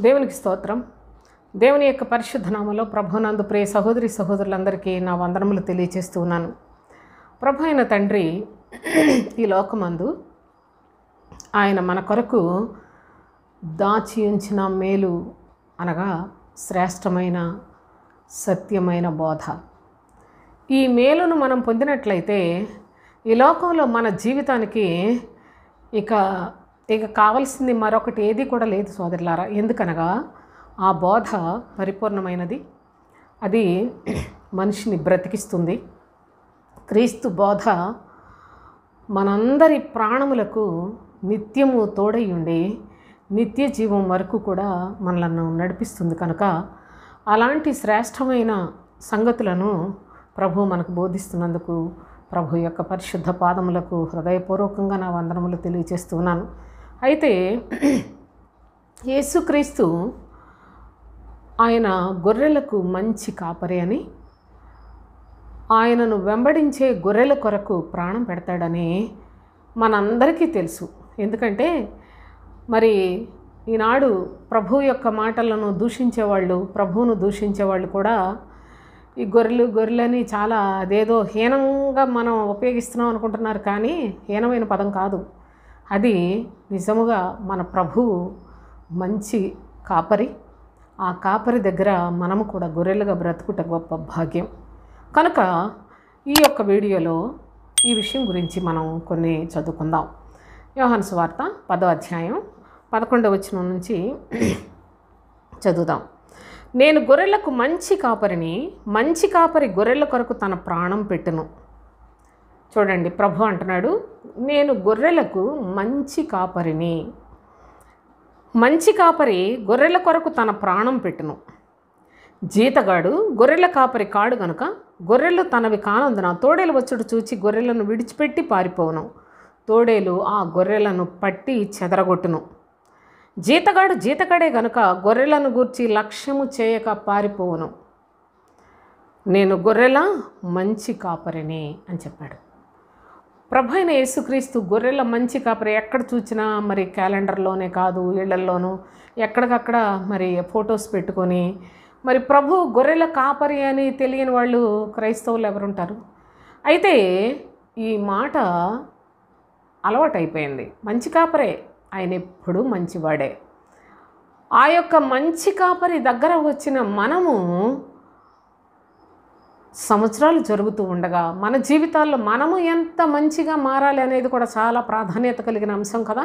దేవునికి స్తోత్రం. దేవుని యొక్క పరిశుద్ధ నామములో ప్రభునందు ప్రియ సహోదరి సహోదరులందరికీ నా వందనములు తెలియజేస్తూ ఉన్నాను. ప్రభు అయిన తండ్రి ఈ లోకమందు ఆయన మన కొరకు దాచి ఉంచిన మేలు అనగా శ్రేష్టమైన సత్యమైన బోధ. ఈ మేలును మనం పొందినట్లయితే ఈ లోకంలో మన జీవితానికి ఇక కావాల్సింది మరొకటి ఏది కూడా లేదు సోదరులారా. ఎందుకనగా ఆ బోధ పరిపూర్ణమైనది, అది మనిషిని బ్రతికిస్తుంది. క్రీస్తు బోధ మనందరి ప్రాణములకు నిత్యము తోడై ఉండి నిత్య జీవం వరకు కూడా మనలను నడిపిస్తుంది. కనుక అలాంటి శ్రేష్టమైన సంగతులను ప్రభు మనకు బోధిస్తున్నందుకు ప్రభు యొక్క పరిశుద్ధ పాదములకు హృదయపూర్వకంగా నా వందనములు తెలియజేస్తున్నాను. అయితే యేసుక్రీస్తు ఆయన గొర్రెలకు మంచి కాపరి అని, ఆయనను వెంబడించే గొర్రెల కొరకు ప్రాణం పెడతాడని మనందరికీ తెలుసు. ఎందుకంటే మరి ఈనాడు ప్రభు యొక్క మాటలను దూషించేవాళ్ళు, ప్రభువును దూషించేవాళ్ళు కూడా ఈ గొర్రెలని చాలా అదేదో హీనంగా మనం ఉపయోగిస్తున్నాం అనుకుంటున్నారు. కానీ హీనమైన పదం కాదు అది. నిజముగా మన ప్రభువు మంచి కాపరి. ఆ కాపరి దగ్గర మనము కూడా గొర్రెలుగా బ్రతుకుట గొప్ప భాగ్యం. కనుక ఈ యొక్క వీడియోలో ఈ విషయం గురించి మనం కొన్ని చదువుకుందాం. యోహాను సువార్త 10వ అధ్యాయం 11వ వచనం నుంచి చదువుదాం. నేను గొర్రెలకు మంచి కాపరిని, మంచి కాపరి గొర్రెల కొరకు తన ప్రాణం పెట్టును. చూడండి, ప్రభు అంటున్నాడు, నేను గొర్రెలకు మంచి కాపరిని. మంచి కాపరి గొర్రెల కొరకు తన ప్రాణం పెట్టును. జీతగాడు గొర్రెల కాపరి కాడు గనుక గొర్రెలు తనవి కానందున తోడేలు వచ్చుడు చూచి గొర్రెలను విడిచిపెట్టి పారిపోవును. తోడేలు ఆ గొర్రెలను పట్టి చెదరగొట్టును. జీతగాడు జీతగాడే గనుక గొర్రెలను గూర్చి లక్ష్యము చేయక పారిపోవును. నేను గొర్రెల మంచి కాపరిని అని చెప్పాడు. ప్రభు అయిన యేసుక్రీస్తు గొర్రెల మంచి కాపరి. ఎక్కడ చూసినా మరి క్యాలెండర్లోనే కాదు, ఇళ్లల్లోనూ ఎక్కడికక్కడ మరి ఫొటోస్ పెట్టుకొని మరి ప్రభు గొర్రెల కాపరి అని తెలియని వాళ్ళు క్రైస్తవులు ఎవరుంటారు? అయితే ఈ మాట అలవాటైపోయింది. మంచి కాపరే, ఆయన ఎప్పుడూ మంచివాడే. ఆ యొక్క మంచి కాపరి దగ్గర వచ్చిన మనము సంవత్సరాలు జరుగుతూ ఉండగా మన జీవితాల్లో మనము ఎంత మంచిగా మారాలి అనేది కూడా చాలా ప్రాధాన్యత కలిగిన అంశం కదా.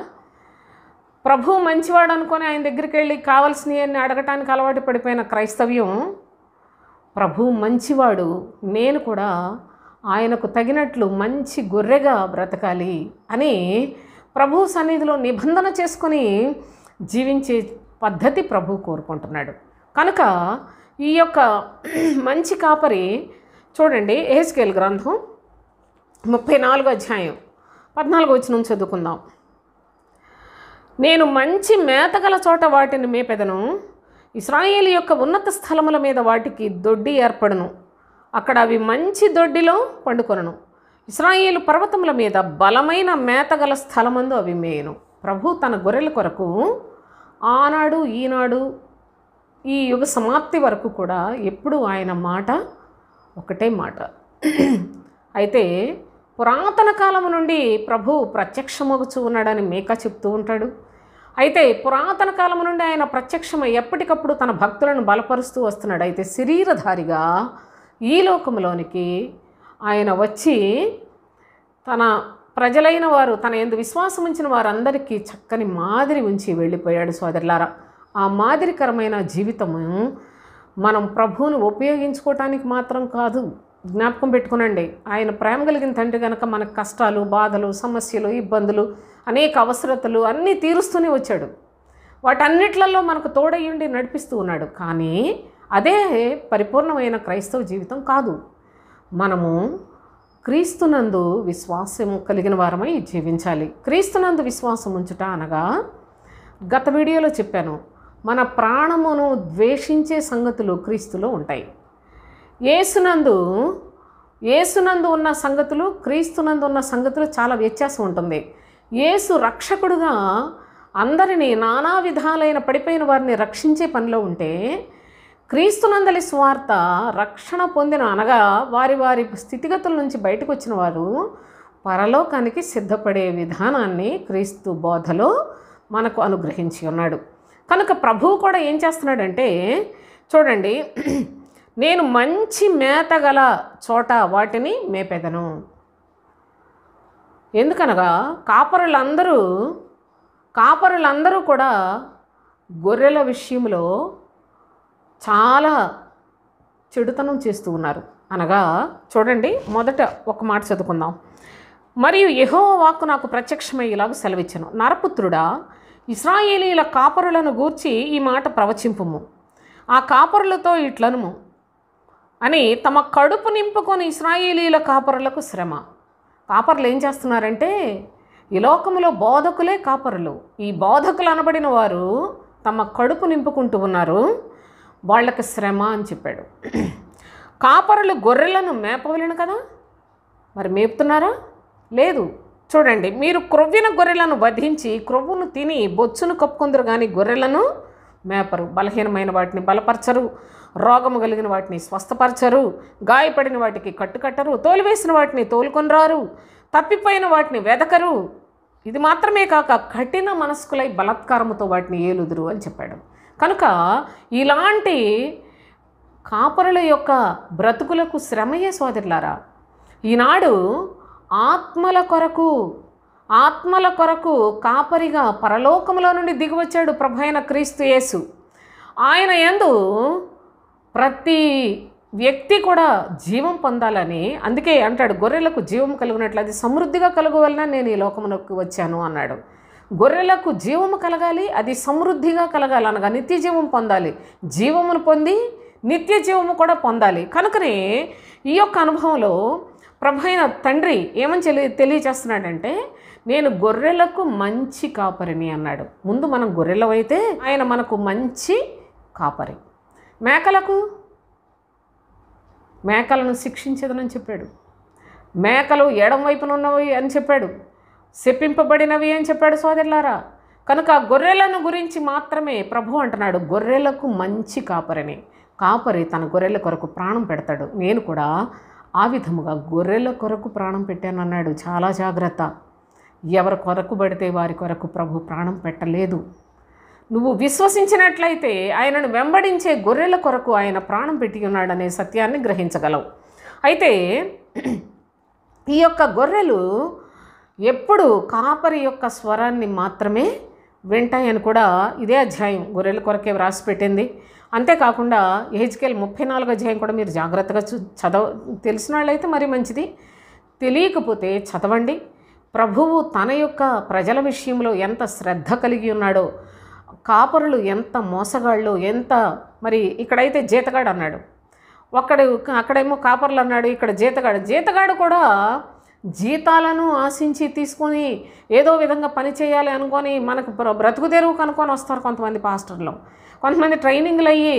ప్రభు మంచివాడు అనుకొని ఆయన దగ్గరికి వెళ్ళి కావాల్సినవన్నీ అడగటానికి అలవాటు పడిపోయిన క్రైస్తవ్యం, ప్రభు మంచివాడు, నేను కూడా ఆయనకు తగినట్లు మంచి గొర్రెగా బ్రతకాలి అని ప్రభు సన్నిధిలో నిబంధన చేసుకొని జీవించే పద్ధతి ప్రభు కోరుకుంటున్నాడు. కనుక ఈ యొక్క మంచి కాపరి చూడండి, యెహెజ్కేలు గ్రంథం 34వ అధ్యాయం 14వ వచనం చదువుకుందాం. నేను మంచి మేతగల చోట వాటిని మేపెదను, ఇశ్రాయేలు యొక్క ఉన్నత స్థలముల మీద వాటికి దొడ్డి ఏర్పడును, అక్కడ అవి మంచి దొడ్డిలో పండుకొనను. ఇశ్రాయేలు పర్వతముల మీద బలమైన మేతగల స్థలమందు అవి మేయును. ప్రభు తన గొర్రెల కొరకు ఆనాడు ఈనాడు ఈ యుగ సమాప్తి వరకు కూడా ఎప్పుడు ఆయన మాట ఒకటే మాట. అయితే పురాతన కాలము నుండి ప్రభు ప్రత్యక్షమగుచూ ఉన్నాడని మీకా చెప్తూ ఉంటాడు. అయితే పురాతన కాలము నుండి ఆయన ప్రత్యక్షమై ఎప్పటికప్పుడు తన భక్తులను బలపరుస్తూ వస్తున్నాడు. అయితే శరీరధారిగా ఈ లోకంలోనికి ఆయన వచ్చి తన ప్రజలైన వారు, తన యందు విశ్వాసం ఉంచిన వారందరికీ చక్కని మాదిరి ఉంచి వెళ్ళిపోయాడు. సోదరులారా, ఆ మాదిరికరమైన జీవితము మనం ప్రభువును ఉపయోగించుకోవటానికి మాత్రం కాదు. జ్ఞాపకం పెట్టుకునండి, ఆయన ప్రేమ కలిగిన తండ్రి కనుక మనకు కష్టాలు, బాధలు, సమస్యలు, ఇబ్బందులు, అనేక అవసరతలు అన్నీ తీరుస్తూనే వచ్చాడు. వాటన్నిట్లలో మనకు తోడయ్యుండి నడిపిస్తూ ఉన్నాడు. కానీ అదే పరిపూర్ణమైన క్రైస్తవ జీవితం కాదు. మనము క్రీస్తునందు విశ్వాసం కలిగిన వారమై జీవించాలి. క్రీస్తునందు విశ్వాసం ఉంచుట అనగా గత వీడియోలో చెప్పాను, మన ప్రాణమును ద్వేషించే సంగతులు క్రీస్తులో ఉంటాయి. యేసునందు ఉన్న సంగతులు, క్రీస్తునందు ఉన్న సంగతులు చాలా వ్యత్యాసం ఉంటుంది. యేసు రక్షకుడుగా అందరినీ నానా విధాలైన పడిపోయిన వారిని రక్షించే పనిలో ఉంటే, క్రీస్తునందలి స్వార్థ రక్షణ పొందిన అనగా వారి వారి స్థితిగతుల నుంచి బయటకు వచ్చిన వారు పరలోకానికి సిద్ధపడే విధానాన్ని క్రీస్తు బోధలో మనకు అనుగ్రహించి ఉన్నాడు. కనుక ప్రభువు కూడా ఏం చేస్తున్నాడంటే చూడండి, నేను మంచి మేత గల చోట వాటిని మేపెదను. ఎందుకనగా కాపరులందరూ కూడా గొర్రెల విషయంలో చాలా చెడుతనం చేస్తూ ఉన్నారు. అనగా చూడండి, మొదట ఒక మాట చదువుకుందాం. మరియు యెహోవా వాక్కు నాకు ప్రత్యక్షమై ఇలాగ సెలవిచ్చెను, నరపుత్రుడా, ఇశ్రాయేలీల కాపరులను గూర్చి ఈ మాట ప్రవచింపుము. ఆ కాపరులతో ఇట్లనుము అని, తమ కడుపు నింపుకొని ఇశ్రాయేలీల కాపరులకు శ్రమ. కాపరులు ఏం చేస్తున్నారంటే, ఈ లోకములో బోధకులే కాపరులు. ఈ బోధకులు అనబడిన వారు తమ కడుపు నింపుకుంటూ ఉన్నారు, వాళ్ళకి శ్రమ అని చెప్పాడు. కాపరులు గొర్రెలను మేపవలను కదా, మరి మేపుతున్నారా? లేదు. చూడండి, మీరు క్రొవ్విన గొర్రెలను వధించి క్రొవ్వును తిని బొచ్చును కప్పుకుందరు కానీ గొర్రెలను మేపరు. బలహీనమైన వాటిని బలపరచరు, రోగము కలిగిన వాటిని స్వస్థపరచరు, గాయపడిన వాటికి కట్టుకట్టరు, తోలివేసిన వాటిని తోలుకొనిరారు, తప్పిపోయిన వాటిని వెదకరు. ఇది మాత్రమే కాక కఠిన మనస్కులై బలాత్కారముతో వాటిని ఏలుదురు అని చెప్పాడు. కనుక ఇలాంటి కాపరుల యొక్క బ్రతుకులకు శ్రమయే సోదరులారా. ఈనాడు ఆత్మల కొరకు కాపరిగా పరలోకములో నుండి దిగివచ్చాడు ప్రభువైన క్రీస్తు యేసు. ఆయన యందు ప్రతి వ్యక్తి కూడా జీవం పొందాలని, అందుకే అంటాడు, గొర్రెలకు జీవం కలుగునట్లు అది సమృద్ధిగా కలుగవలన నేను ఈ లోకమునకు వచ్చాను అన్నాడు. గొర్రెలకు జీవము కలగాలి, అది సమృద్ధిగా కలగాలి, అనగా నిత్య జీవం పొందాలి. జీవమును పొంది నిత్య జీవము కూడా పొందాలి. కనుకనే ఈ యొక్క అనుభవంలో ప్రభువైన తండ్రి ఏమని తెలియచేస్తున్నాడంటే, నేను గొర్రెలకు మంచి కాపరిని అన్నాడు. ముందు మనం గొర్రెలవైతే ఆయన మనకు మంచి కాపరి. మేకలను శిక్షించదనని చెప్పాడు. మేకలు ఎడం వైపున ఉన్నవి అని చెప్పాడు, శపింపబడినవి అని చెప్పాడు సోదరులారా. కనుక గొర్రెలను గురించి మాత్రమే ప్రభు అంటున్నాడు, గొర్రెలకు మంచి కాపరిని. కాపరి తన గొర్రెల కొరకు ప్రాణం పెడతాడు. నేను కూడా ఆ విధముగా గొర్రెల కొరకు ప్రాణం పెట్టానన్నాడు. చాలా జాగ్రత్త. ఎవరి కొరకు పడితే వారి కొరకు ప్రభు ప్రాణం పెట్టలేదు. నువ్వు విశ్వసించినట్లయితే ఆయనను వెంబడించే గొర్రెల కొరకు ఆయన ప్రాణం పెట్టి ఉన్నాడనే సత్యాన్ని గ్రహించగలవు. అయితే ఈ యొక్క గొర్రెలు ఎప్పుడు కాపరి యొక్క స్వరాన్ని మాత్రమే వింటాయని కూడా ఇదే అధ్యాయం గొర్రెల కొరకే వ్రాసి పెట్టింది. అంతేకాకుండా యెహెజ్కేలు 34వ అధ్యాయం కూడా మీరు జాగ్రత్తగా తెలిసిన వాళ్ళైతే మరి మంచిది, తెలియకపోతే చదవండి. ప్రభువు తన యొక్క ప్రజల విషయంలో ఎంత శ్రద్ధ కలిగి ఉన్నాడో, కాపరులు ఎంత మోసగాళ్ళు, ఎంత మరి ఇక్కడైతే జీతగాడు అన్నాడు, అక్కడేమో కాపర్లు అన్నాడు, ఇక్కడ జీతగాడు కూడా జీతాలను ఆశించి తీసుకొని ఏదో విధంగా పని చేయాలి అనుకొని మనకు బ్రతుకు తెరువు కనుక్కొని వస్తారు కొంతమంది పాస్టర్లు. కొంతమంది ట్రైనింగ్లు అయ్యి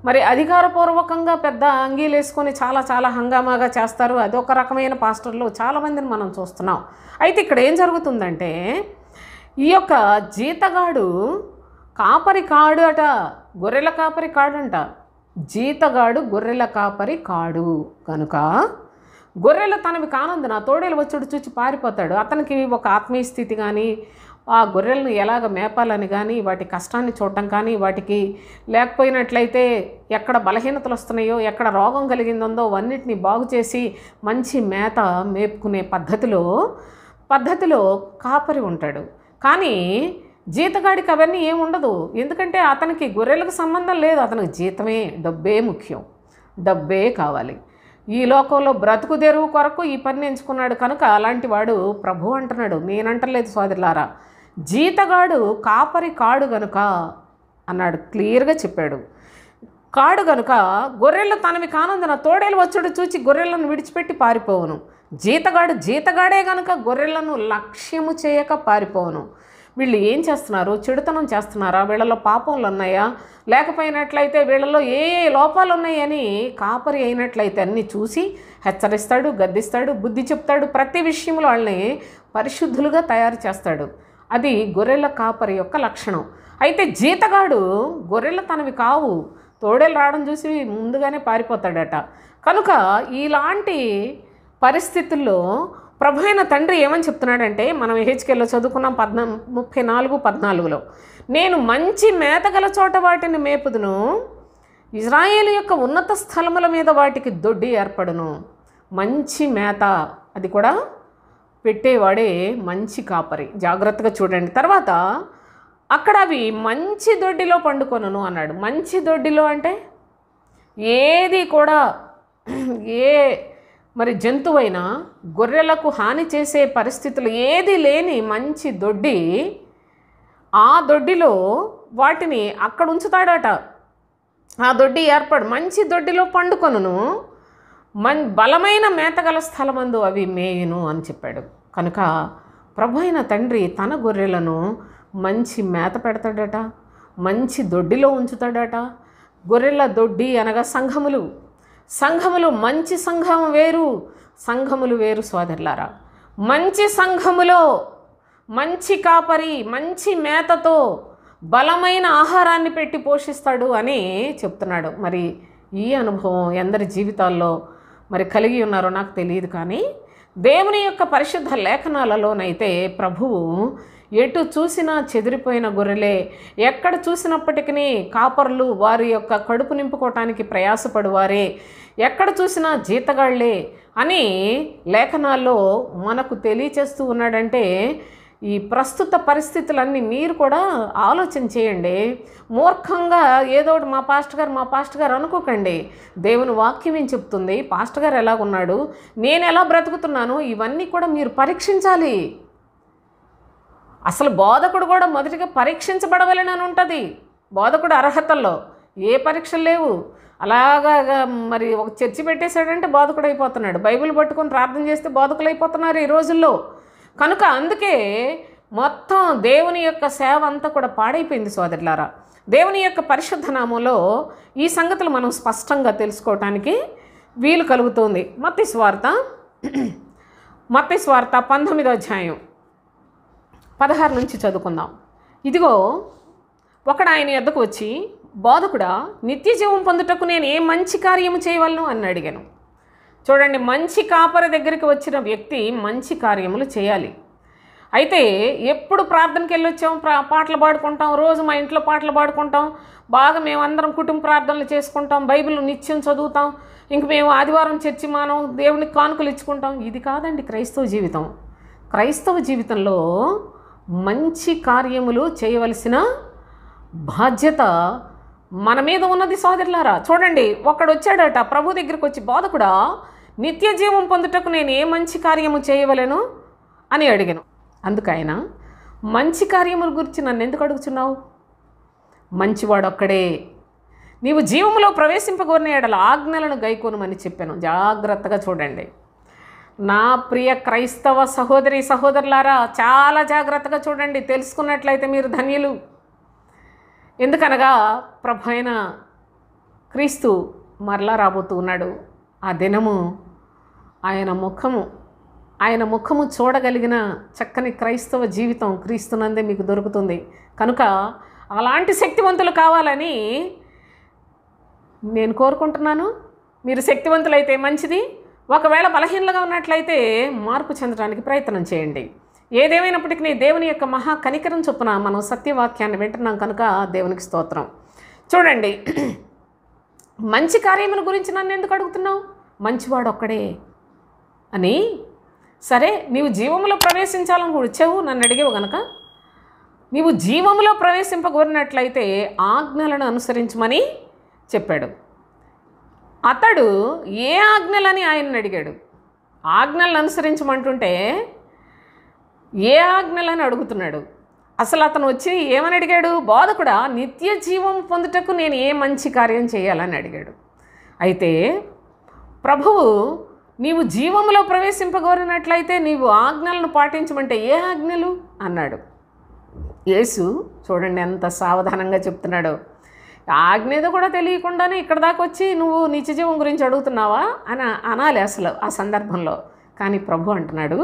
మరి అధికారపూర్వకంగా పెద్ద అంగీలు వేసుకొని చాలా చాలా హంగామాగా చేస్తారు. అదొక రకమైన పాస్టర్లు చాలామందిని మనం చూస్తున్నాం. అయితే ఇక్కడ ఏం జరుగుతుందంటే, ఈ యొక్క జీతగాడు కాపరి కాడు అట, గొర్రెల కాపరి కాడంట. జీతగాడు గొర్రెల కాపరి కాడు కనుక గొర్రెలు తనవి కానందున తోడేలు వచ్చుడు చూచి పారిపోతాడు. అతనికి ఒక ఆత్మీయ స్థితి కానీ, ఆ గొర్రెలను ఎలాగ మేపాలని కానీ, వాటి కష్టాన్ని చూడటం కానీ, వాటికి లేకపోయినట్లయితే ఎక్కడ బలహీనతలు వస్తున్నాయో, ఎక్కడ రోగం కలిగిందో అన్నిటిని బాగు చేసి మంచి మేత మేపుకునే పద్ధతిలో కాపరి ఉంటాడు. కానీ జీతగాడికి అవన్నీ ఏముండదు. ఎందుకంటే అతనికి గొర్రెలకు సంబంధం లేదు, అతనికి జీతమే, డబ్బే ముఖ్యం, డబ్బే కావాలి. ఈ లోకంలో బ్రతుకు తెరువు కొరకు ఈ పని ఎంచుకున్నాడు. కనుక అలాంటి వాడు ప్రభు అంటున్నాడు, నేనంటలేదు సోదరులారా, జీతగాడు కాపరి కాడు గనుక అన్నాడు, క్లియర్గా చెప్పాడు. కాడు గనుక గొర్రెలు తనవి కానందున తోడేలు వచ్చుడు చూచి గొర్రెలను విడిచిపెట్టి పారిపోవును. జీతగాడే గనుక గొర్రెలను లక్ష్యము చేయక పారిపోవును. వీళ్ళు ఏం చేస్తున్నారు? చెడుతనం చేస్తున్నారా? వీళ్ళలో పాపంలు ఉన్నాయా? లేకపోయినట్లయితే వీళ్ళలో ఏ లోపాలు ఉన్నాయని కాపరి అయినట్లయితే అన్నీ చూసి హెచ్చరిస్తాడు, గద్దిస్తాడు, బుద్ధి చెప్తాడు. ప్రతి విషయంలో వాళ్ళని పరిశుద్ధులుగా తయారు చేస్తాడు. అది గొర్రెల కాపరి యొక్క లక్షణం. అయితే జీతగాడు గొర్రెల తనవి కావు, తోడేలు రావడం చూసి ముందుగానే పారిపోతాడట. కనుక ఇలాంటి పరిస్థితుల్లో ప్రభు అయిన తండ్రి ఏమని చెప్తున్నాడంటే, మనం హెచ్కేలో చదువుకున్నాం 34:14, నేను మంచి మేతగల చోట వాటిని మేపుదును, ఇజ్రాయేలు యొక్క ఉన్నత స్థలముల మీద వాటికి దొడ్డి ఏర్పడును. మంచి మేత అది కూడా పెట్టేవాడే మంచి కాపరి. జాగ్రత్తగా చూడండి. తర్వాత అక్కడ అవి మంచి దొడ్డిలో పండుకొనును అన్నాడు. మంచి దొడ్డిలో అంటే ఏది కూడా ఏ మరి జంతువైనా గొర్రెలకు హాని చేసే పరిస్థితులు ఏది లేని మంచి దొడ్డి, ఆ దొడ్డిలో వాటిని అక్కడ ఉంచుతాడట. ఆ దొడ్డి మంచి దొడ్డిలో పండుకొనును, బలమైన మేతగల స్థలమందు అవి మేయును అని చెప్పాడు. కనుక ప్రభు అయిన తండ్రి తన గొర్రెలను మంచి మేత పెడతాడట, మంచి దొడ్డిలో ఉంచుతాడట. గొర్రెల దొడ్డి అనగా సంఘములు మంచి సంఘం వేరు, సంఘములు వేరు సోదరులారా. మంచి సంఘములో మంచి కాపరి మంచి మేతతో బలమైన ఆహారాన్ని పెట్టి పోషిస్తాడు అని చెప్తున్నాడు. మరి ఈ అనుభవం ఎందరి జీవితాల్లో మరి కలిగి ఉన్నారో నాకు తెలియదు, కానీ దేవుని యొక్క పరిశుద్ధ లేఖనాలలోనైతే ప్రభువు ఎటు చూసినా చెదిరిపోయిన గొర్రెలే, ఎక్కడ చూసినప్పటికీ కాపర్లు వారి యొక్క కడుపు నింపుకోవటానికి ప్రయాసపడువారే, ఎక్కడ చూసినా జీతగాళ్లే అని లేఖనాల్లో మనకు తెలియచేస్తూ ఉన్నాడంటే, ఈ ప్రస్తుత పరిస్థితులన్నీ మీరు కూడా ఆలోచన చేయండి. మూర్ఖంగా ఏదో ఒకటి మా పాస్టర్ గారు అనుకోకండి. దేవుని వాక్యం ఏం చెప్తుంది, పాస్టర్ గారు ఎలాగున్నాడు, నేను ఎలా బ్రతుకుతున్నాను, ఇవన్నీ కూడా మీరు పరీక్షించాలి. అసలు బోధకుడు కూడా మొదటిగా పరీక్షించబడవలెనని ఉంటుంది. బోధకుడు అర్హతల్లో ఏ పరీక్షలు లేవు. అలాగా మరి ఒక చర్చి పెట్టేశాడంటే బోధకుడు అయిపోతున్నాడు, బైబిల్ పట్టుకొని ప్రార్థన చేస్తే బోధకులు అయిపోతున్నారు ఈ రోజుల్లో. కనుక అందుకే మొత్తం దేవుని యొక్క సేవ అంతా కూడా పాడైపోయింది సోదరులారా. దేవుని యొక్క పరిశుద్ధ నామంలో ఈ సంగతులు మనం స్పష్టంగా తెలుసుకోవటానికి వీలు కలుగుతుంది. మత్తయి సువార్త 19వ అధ్యాయం 16 నుంచి చదువుకుందాం. ఇదిగో ఒకడు ఆయన యొద్దకు వచ్చి, బోధకుడా, నిత్య జీవం పొందుటకు నేను ఏ మంచి కార్యము చేయవలను అని అడిగాను. చూడండి, మంచి కాపరి దగ్గరికి వచ్చిన వ్యక్తి మంచి కార్యములు చేయాలి. అయితే ఎప్పుడు ప్రార్థనకి వెళ్ళొచ్చాం, పాటలు పాడుకుంటాం, రోజు మా ఇంట్లో పాటలు పాడుకుంటాం, బాగా మేమందరం కుటుంబ ప్రార్థనలు చేసుకుంటాం, బైబిల్ నిత్యం చదువుతాం, ఇంక మేము ఆదివారం చర్చి మానం, దేవునికి కానుకలు ఇచ్చుకుంటాం. ఇది కాదండి క్రైస్తవ జీవితం. క్రైస్తవ జీవితంలో మంచి కార్యములు చేయవలసిన బాధ్యత మన మీద ఉన్నది సోదరులారా. చూడండి, ఒకడు వచ్చాడట ప్రభు దగ్గరికి వచ్చి, బోధకుడా, నిత్య జీవం పొందుటకు నేను ఏ మంచి కార్యము చేయవలెను అని అడిగాను. అందుకైన మంచి కార్యముల గురించి నన్ను ఎందుకు అడుగుతున్నావు? మంచివాడు ఒక్కడే, నీవు జీవములో ప్రవేశింపగోరిన ఎడల ఆజ్ఞలను గైకోనమని చెప్పాను. జాగ్రత్తగా చూడండి నా ప్రియ క్రైస్తవ సహోదరి సహోదరులారా, చాలా జాగ్రత్తగా చూడండి. తెలుసుకున్నట్లయితే మీరు ధన్యులు. ఎందుకనగా ప్రభు అయిన క్రీస్తు మరలా రాబోతూ ఉన్నాడు. ఆ దినము ఆయన ముఖము చూడగలిగిన చక్కని క్రైస్తవ జీవితం క్రీస్తునందే మీకు దొరుకుతుంది. కనుక అలాంటి శక్తివంతులు కావాలని నేను కోరుకుంటున్నాను. మీరు శక్తివంతులైతే మంచిది, ఒకవేళ బలహీనలుగా ఉన్నట్లయితే మార్పు చెందడానికి ప్రయత్నం చేయండి. ఏదేమైనప్పటికీ దేవుని యొక్క మహా కనికరం చొప్పున మనం సత్యవాక్యాన్ని వింటున్నాం కనుక దేవునికి స్తోత్రం. చూడండి, మంచి కార్యముల గురించి నన్ను ఎందుకు అడుగుతున్నావు? మంచివాడు ఒక్కడే అని. సరే, నీవు జీవములో ప్రవేశించాలని కూడా వచ్చావు, నన్ను అడిగేవు గనక నీవు జీవములో ప్రవేశింపగోరినట్లయితే ఆజ్ఞలను అనుసరించమని చెప్పాడు. అతడు ఏ ఆజ్ఞలని ఆయన్ని అడిగాడు. ఆజ్ఞలను అనుసరించమంటుంటే ఏ ఆజ్ఞలని అడుగుతున్నాడు. అసలు అతను వచ్చి ఏమని అడిగాడు? బోధకుడా, నిత్య జీవం పొందుటకు నేను ఏ మంచి కార్యం చేయాలని అడిగాడు. అయితే ప్రభువు నీవు జీవములో ప్రవేశింపగోరినట్లయితే నీవు ఆజ్ఞలను పాటించమంటే ఏ ఆజ్ఞలు అన్నాడు. యేసు చూడండి ఎంత సావధానంగా చెప్తున్నాడో. ఆజ్ఞేదో కూడా తెలియకుండానే ఇక్కడ దాకా వచ్చి నువ్వు నిత్య జీవం గురించి అడుగుతున్నావా అని అనాలి అసలు ఆ సందర్భంలో. కానీ ప్రభు అంటున్నాడు,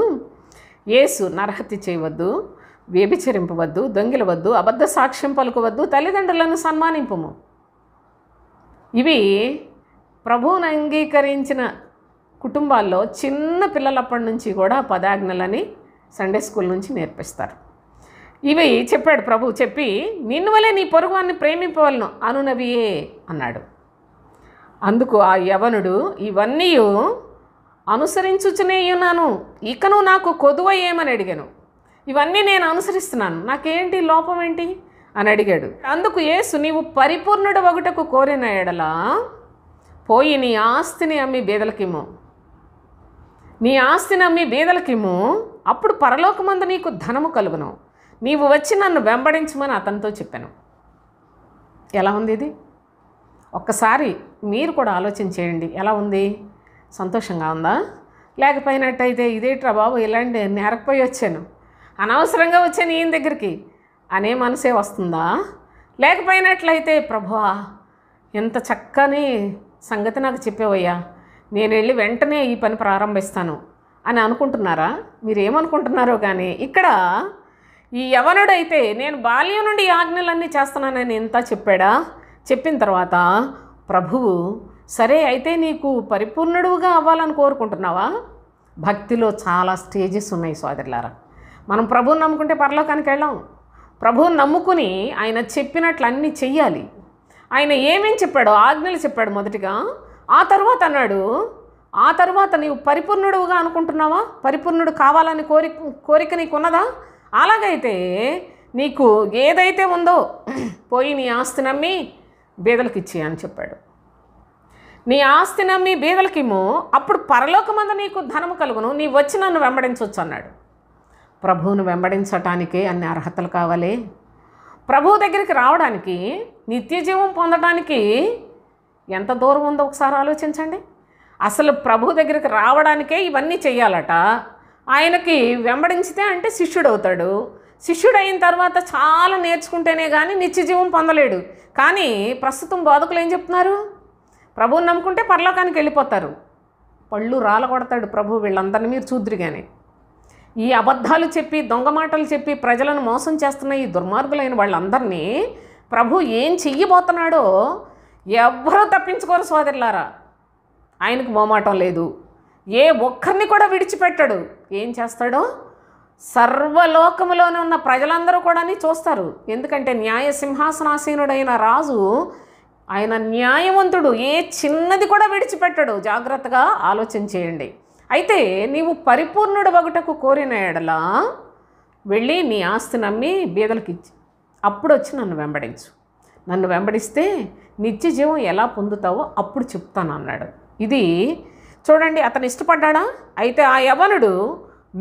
యేసు నరహత్య చేయవద్దు, వ్యభిచరింపవద్దు, దొంగిలవద్దు, అబద్ధ సాక్ష్యం పలుకవద్దు, తల్లిదండ్రులను సన్మానింపుము. ఇవి ప్రభువును అంగీకరించిన కుటుంబాల్లో చిన్న పిల్లలప్పటి నుంచి కూడా పదాజ్ఞలని సండే స్కూల్ నుంచి నేర్పిస్తారు. ఇవి చెప్పాడు ప్రభు. చెప్పి నిన్ను వలె నీ పొరుగువాన్ని ప్రేమింపవలను అనునవియే అన్నాడు. అందుకు ఆ యవనుడు, ఇవన్నీ అనుసరించుచునేయున్నాను, ఇకను నాకు కొదువ ఏమని అడిగాను. ఇవన్నీ నేను అనుసరిస్తున్నాను, నాకేంటి లోపం ఏంటి అని అడిగాడు. అందుకు యేసు, నీవు పరిపూర్ణుడు ఒకటకు కోరిన ఎడలా పోయి నీ ఆస్తిని అమ్మి బీదలకిమ్ము, నీ ఆస్తిని అమ్మి బీదలకిమ్ము, అప్పుడు పరలోకమందు నీకు ధనము కలుగును, నీవు వచ్చి నన్ను వెంబడించమని అతనితో చెప్పాను. ఎలా ఉంది ఇది? ఒక్కసారి మీరు కూడా ఆలోచన చేయండి. ఎలా ఉంది? సంతోషంగా ఉందా? లేకపోయినట్టయితే ఇదేట్రా బాబు, ఇలాంటి నేరకపోయి వచ్చాను, అనవసరంగా వచ్చాను ఈయన దగ్గరికి అనే మనసే వస్తుందా? లేకపోయినట్లయితే ప్రభువా ఎంత చక్కని సంగతి నాకు చెప్పేవయ్యా, నేను వెళ్ళి వెంటనే ఈ పని ప్రారంభిస్తాను అని అనుకుంటున్నారా? మీరేమనుకుంటున్నారో కానీ ఇక్కడ ఈ యవనుడైతే నేను బాల్యం నుండి ఈ ఆజ్ఞలన్నీ చేస్తున్నానని ఎంత చెప్పాడా? చెప్పిన తర్వాత ప్రభువు, సరే అయితే నీకు పరిపూర్ణుడుగా అవ్వాలని కోరుకుంటున్నావా? భక్తిలో చాలా స్టేజెస్ ఉన్నాయి సోదరులారా. మనం ప్రభువుని నమ్ముకుంటే పరలోకానికి వెళ్ళాం. ప్రభువుని నమ్ముకుని ఆయన చెప్పినట్లు అన్నీ చెయ్యాలి. ఆయన ఏమేం చెప్పాడో ఆజ్ఞలు చెప్పాడు మొదటిగా. ఆ తర్వాత అన్నాడు, ఆ తర్వాత నీవు పరిపూర్ణుడుగా అనుకుంటున్నావా? పరిపూర్ణుడు కావాలని కోరిక నీకు ఉన్నదా? అలాగైతే నీకు ఏదైతే ఉందో పోయి నీ ఆస్తి నమ్మి బీదలకు ఇచ్చి అని చెప్పాడు. నీ ఆస్తి నమ్మి బీదలకిమ్ము, అప్పుడు పరలోకమందు నీకు ధనము కలుగును, నీ వచ్చి నన్ను వెంబడించవచ్చు అన్నాడు. ప్రభువును వెంబడించటానికే అన్ని అర్హతలు కావాలి. ప్రభువు దగ్గరికి రావడానికి, నిత్య జీవం పొందడానికి ఎంత దూరం ఉందో ఒకసారి ఆలోచించండి. అసలు ప్రభు దగ్గరికి రావడానికే ఇవన్నీ చెయ్యాలట. ఆయనకి వెంబడించితే అంటే శిష్యుడు అవుతాడు. శిష్యుడు అయిన తర్వాత చాలా నేర్చుకుంటేనే కానీ నిత్య జీవం పొందలేడు. కానీ ప్రస్తుతం బోధకులు ఏం చెప్తున్నారు? ప్రభువుని నమ్ముకుంటే పరలోకానికి వెళ్ళిపోతారు. పళ్ళు రాలగొడతాడు ప్రభు వీళ్ళందరినీ మీరు చూద్దురుగానే. ఈ అబద్ధాలు చెప్పి దొంగ మాటలు చెప్పి ప్రజలను మోసం చేస్తున్న ఈ దుర్మార్గులైన వాళ్ళందరినీ ప్రభు ఏం చెయ్యబోతున్నాడో ఎవ్వరూ తప్పించుకోరు సోదరులారా. ఆయనకు మోమాటం లేదు. ఏ ఒక్కరిని కూడా విడిచిపెట్టాడు. ఏం చేస్తాడో సర్వలోకములోనే ఉన్న ప్రజలందరూ కూడా చూస్తారు. ఎందుకంటే న్యాయ సింహాసనాసీనుడైన రాజు, ఆయన న్యాయవంతుడు. ఏ చిన్నది కూడా విడిచిపెట్టాడు. జాగ్రత్తగా ఆలోచన చేయండి. అయితే నీవు పరిపూర్ణుడు ఒకటకు కోరిన ఎడలా వెళ్ళి నీ ఆస్తి నమ్మి బీదలకు ఇచ్చి అప్పుడు వచ్చి నన్ను వెంబడించు. నన్ను వెంబడిస్తే నిత్య జీవం ఎలా పొందుతావో అప్పుడు చెప్తాను అన్నాడు. ఇది చూడండి, అతను ఇష్టపడ్డా? అయితే ఆ యవనుడు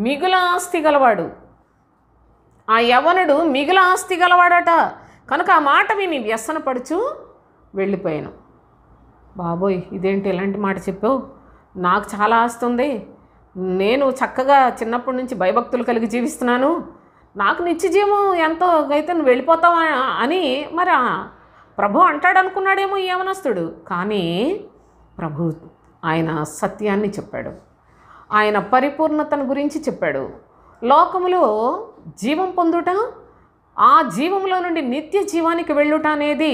మిగుల ఆస్తి గలవాడు. ఆ యవనుడు మిగుల ఆస్తి గలవాడట. కనుక ఆ మాట విని వ్యసనపడుచు వెళ్ళిపోయాను. బాబోయ్, ఇదేంటి ఇలాంటి మాట చెప్పావు? నాకు చాలా ఆస్తి ఉంది, నేను చక్కగా చిన్నప్పటి నుంచి భయభక్తులు కలిగి జీవిస్తున్నాను, నాకు నిత్య జీవం ఎంతో అయితే నువ్వు వెళ్ళిపోతావా అని మరి ప్రభు అంటాడు అనుకున్నాడేమో ఈ యవనస్తుడు. కానీ ప్రభు ఆయన సత్యాన్ని చెప్పాడు. ఆయన పరిపూర్ణతను గురించి చెప్పాడు. లోకములో జీవం పొందుట, ఆ జీవంలో నుండి నిత్య జీవానికి వెళ్ళుట అనేది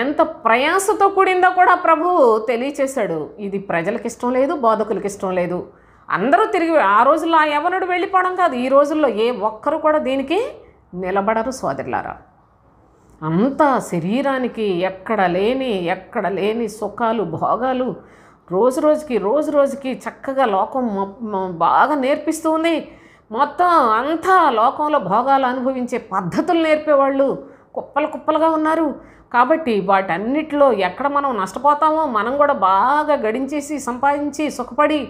ఎంత ప్రయాసతో కూడిందో కూడా ప్రభువు తెలియచేశాడు. ఇది ప్రజలకు ఇష్టం లేదు, బోధకులకు ఇష్టం లేదు. అందరూ తిరిగి ఆ రోజుల్లో ఆ యవనుడు వెళ్ళిపోవడం కాదు, ఈ రోజుల్లో ఏ ఒక్కరు కూడా దీనికి నిలబడరు సోదరులారా. అంత శరీరానికి ఎక్కడ లేని సుఖాలు భోగాలు రోజు రోజుకి చక్కగా లోకం బాగా నేర్పిస్తూ ఉంది. మొత్తం అంతా లోకంలో భోగాలు అనుభవించే పద్ధతులు నేర్పేవాళ్ళు కుప్పలుగా ఉన్నారు. కాబట్టి వాటన్నిటిలో ఎక్కడ మనం నష్టపోతామో, మనం కూడా బాగా గడించేసి సంపాదించి సుఖపడి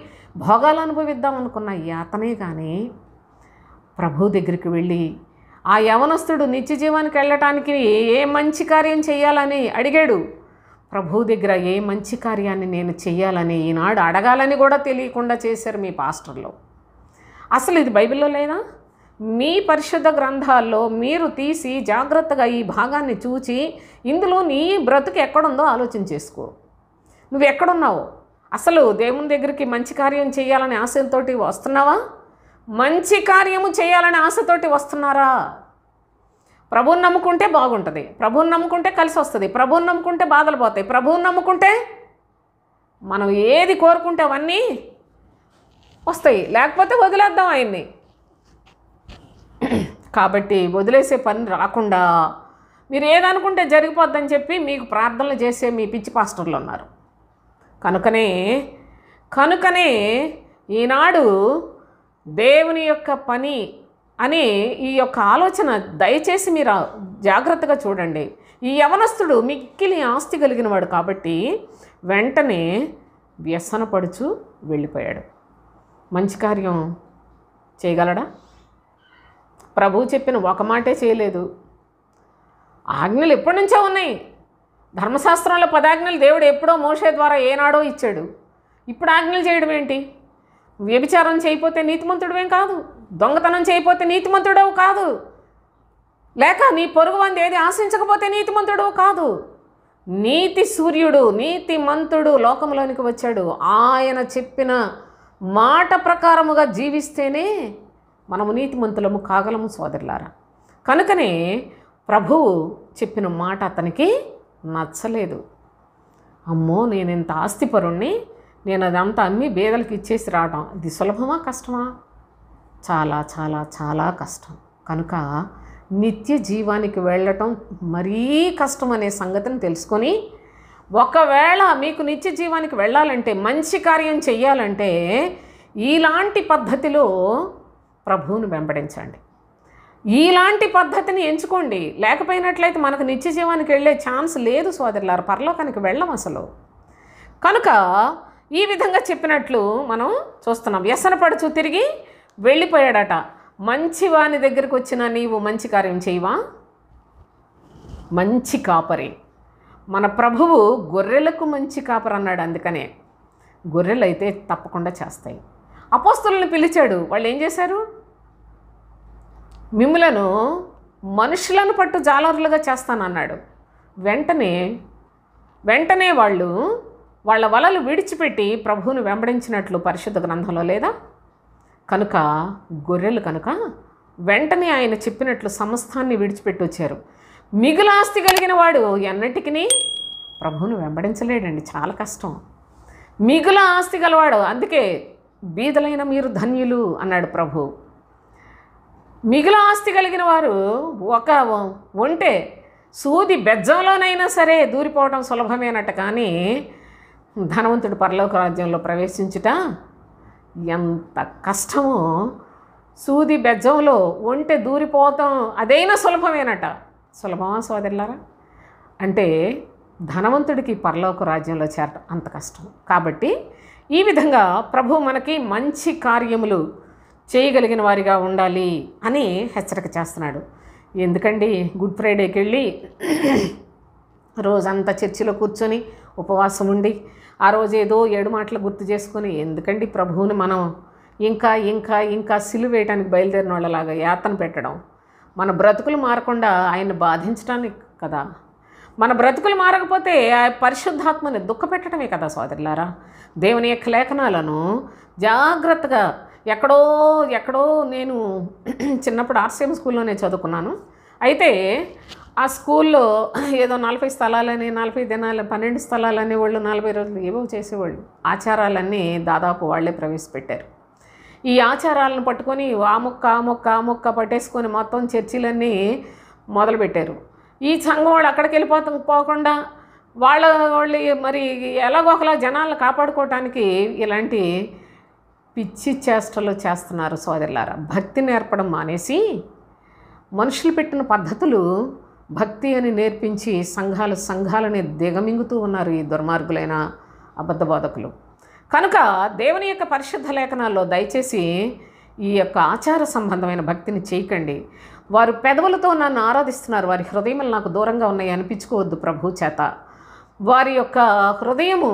భోగాలు అనుభవిద్దాం అనుకున్న యాతనే కానీ ప్రభు దగ్గరికి వెళ్ళి ఆ యవనస్తుడు నిత్య జీవానికి వెళ్ళటానికి ఏ మంచి కార్యం చేయాలని అడిగాడు. ప్రభు దగ్గర ఏ మంచి కార్యాన్ని నేను చెయ్యాలని ఈనాడు అడగాలని కూడా తెలియకుండా చేశారు మీ పాస్టర్లు. అసలు ఇది బైబిల్లో లేదా? మీ పరిశుద్ధ గ్రంథాల్లో మీరు తీసి జాగ్రత్తగా ఈ భాగాన్ని చూచి ఇందులో నీ బ్రతుకు ఎక్కడుందో ఆలోచన చేసుకో. నువ్వు ఎక్కడున్నావు? అసలు దేవుని దగ్గరికి మంచి కార్యం చేయాలని ఆశలతోటి వస్తున్నావా? మంచి కార్యము చేయాలనే ఆశతోటి వస్తున్నారా? ప్రభువుని నమ్ముకుంటే బాగుంటుంది, ప్రభువుని నమ్ముకుంటే కలిసి వస్తుంది, ప్రభువుని నమ్ముకుంటే బాధలు పోతాయి, ప్రభువుని నమ్ముకుంటే మనం ఏది కోరుకుంటే అవన్నీ వస్తాయి, లేకపోతే వదిలేద్దాం ఆయన్ని. కాబట్టి వదిలేసే పని రాకుండా మీరు ఏదనుకుంటే జరిగిపోద్దని చెప్పి మీకు ప్రార్థనలు చేసే మీ పిచ్చి పాస్టర్లు ఉన్నారు. కనుకనే ఈనాడు దేవుని యొక్క పని అని ఈ యొక్క ఆలోచన దయచేసి మీరు జాగ్రత్తగా చూడండి. ఈ యవనస్తుడు మిక్కిలి ఆస్తి కలిగిన వాడు కాబట్టి వెంటనే వ్యసనపడుచు వెళ్ళిపోయాడు. మంచి కార్యం చేయగలడా? ప్రభువు చెప్పిన ఒక మాటే చేయలేదు. ఆజ్ఞలు ఎప్పటి నుంచో ఉన్నాయి. ధర్మశాస్త్రంలో 10 ఆజ్ఞలు దేవుడు ఎప్పుడో మోషే ద్వారా ఏనాడో ఇచ్చాడు. ఇప్పుడు ఆజ్ఞలు చేయడం ఏంటి? వ్యభిచారం చేయకపోతే నీతిమంతుడివేం కాదు, దొంగతనం చేయకపోతే నీతిమంతుడవు కాదు, లేక నీ పొరుగు వంది ఏది ఆశించకపోతే నీతిమంతుడవు కాదు. నీతి సూర్యుడు, నీతిమంతుడు లోకంలోనికి వచ్చాడు. ఆయన చెప్పిన మాట ప్రకారముగా జీవిస్తేనే మనము నీతిమంతులము కాగలము సోదరులారా. కనుకనే ప్రభువు చెప్పిన మాట అతనికి నచ్చలేదు. అమ్మో, నేను ఇంత ఆస్తిపరుణ్ణి, నేను అదంతా అమ్మి బేదలకు ఇచ్చేసి రావడం ఇది సులభమా కష్టమా? చాలా చాలా చాలా కష్టం. కనుక నిత్య జీవానికి వెళ్ళటం మరీ కష్టం అనే సంగతిని తెలుసుకొని, ఒకవేళ మీకు నిత్య జీవానికి వెళ్ళాలంటే, మంచి కార్యం చెయ్యాలంటే ఇలాంటి పద్ధతిలో ప్రభువును వెంబడించండి. ఇలాంటి పద్ధతిని ఎంచుకోండి. లేకపోయినట్లయితే మనకు నిత్య జీవానికి వెళ్ళే ఛాన్స్ లేదు సోదరులారు, పరలోకానికి వెళ్ళం అసలు. కనుక ఈ విధంగా చెప్పినట్లు మనం చూస్తున్నాం. వ్యసనపడుచు తిరిగి వెళ్ళిపోయాడట. మంచి వాని దగ్గరికి వచ్చిన నీవు మంచి కార్యం చేయవా? మంచి కాపరి. మన ప్రభువు గొర్రెలకు మంచి కాపరి అన్నాడు. అందుకనే గొర్రెలు అయితే తప్పకుండా చేస్తాయి. అపోస్తలులను పిలిచాడు. వాళ్ళు ఏం చేశారు? మిమ్ములను మనుషులను పట్టు జాలరులుగా చేస్తానన్నాడు. వెంటనే వాళ్ళు వాళ్ళ వలలు విడిచిపెట్టి ప్రభువును వెంబడించినట్లు పరిశుద్ధ గ్రంథంలో లేదా? కనుక గొర్రెలు కనుక వెంటనే ఆయన చెప్పినట్లు సమస్తాన్ని విడిచిపెట్టి వచ్చారు. మిగులు ఆస్తి కలిగిన వాడు ఎన్నటికీ ప్రభువును వెంబడించలేడండి, చాలా కష్టం. మిగులు ఆస్తి గలవాడు, అందుకే బీదలైన మీరు ధన్యులు అన్నాడు ప్రభు. మిగులు ఆస్తి కలిగిన వారు ఒక ఒంటె సూది బెజ్జంలోనైనా సరే దూరిపోవడం సులభమేనట, కానీ ధనవంతుడు పరలోక రాజ్యంలో ప్రవేశించుట ఎంత కష్టమో. సూది బెజ్జంలో ఒంటె దూరిపోవటం అదైనా సులభమేనట. సులభమా సోదరులారా? అంటే ధనవంతుడికి పరలోక రాజ్యంలో చేరటం అంత కష్టం. కాబట్టి ఈ విధంగా ప్రభు మనకి మంచి కార్యములు చేయగలిగిన వారిగా ఉండాలి అని హెచ్చరిక చేస్తున్నాడు. ఎందుకండి గుడ్ ఫ్రైడేకి వెళ్ళి రోజంతా చర్చిలో కూర్చొని ఉపవాసం ఉండి ఆ రోజు ఏదో 7 మాటలు గుర్తు చేసుకొని ఎందుకండి ప్రభువుని మనం ఇంకా ఇంకా ఇంకా సిలువ వేయడానికి బయలుదేరిన వాళ్ళలాగా యాతన పెట్టడం? మన బ్రతుకులు మారకుండా ఆయన్ని బాధించడానికి కదా. మన బ్రతుకులు మారకపోతే ఆ పరిశుద్ధాత్మని దుఃఖపెట్టడమే కదా సోదరులారా. దేవుని యొక్క లేఖనాలను జాగ్రత్తగా ఎక్కడో నేను చిన్నప్పుడు ఆర్సీఎం స్కూల్లోనే చదువుకున్నాను. అయితే ఆ స్కూల్లో ఏదో 40 స్థలాలని 40 దినాలు 12 స్థలాలని వాళ్ళు 40 రోజులు ఏవో చేసేవాళ్ళు. ఆచారాలన్నీ దాదాపు వాళ్ళే ప్రవేశపెట్టారు. ఈ ఆచారాలను పట్టుకొని ఆ మొక్క పట్టేసుకొని మొత్తం చర్చిలన్నీ మొదలుపెట్టారు. ఈ సంఘం వాళ్ళు అక్కడికి వెళ్ళిపోకుండా వాళ్ళు మరి ఎలాగోకలా జనాలను కాపాడుకోవటానికి ఇలాంటి పిచ్చి చేష్టలు చేస్తున్నారు సోదరులారా. భక్తి నేర్పడం మానేసి మనుషులు పెట్టిన పద్ధతులు భక్తి అని నేర్పించి సంఘాలని దిగమింగుతూ ఉన్నారు ఈ దుర్మార్గులైన అబద్ధ బోధకులు. కనుక దేవుని యొక్క పరిశుద్ధ లేఖనాల్లో దయచేసి ఈ యొక్క ఆచార సంబంధమైన భక్తిని చేయకండి. వారు పెదవులతో నన్ను ఆరాధిస్తున్నారు, వారి హృదయములు నాకు దూరంగా ఉన్నాయి అనిపించుకోవద్దు ప్రభు చేత. వారి యొక్క హృదయము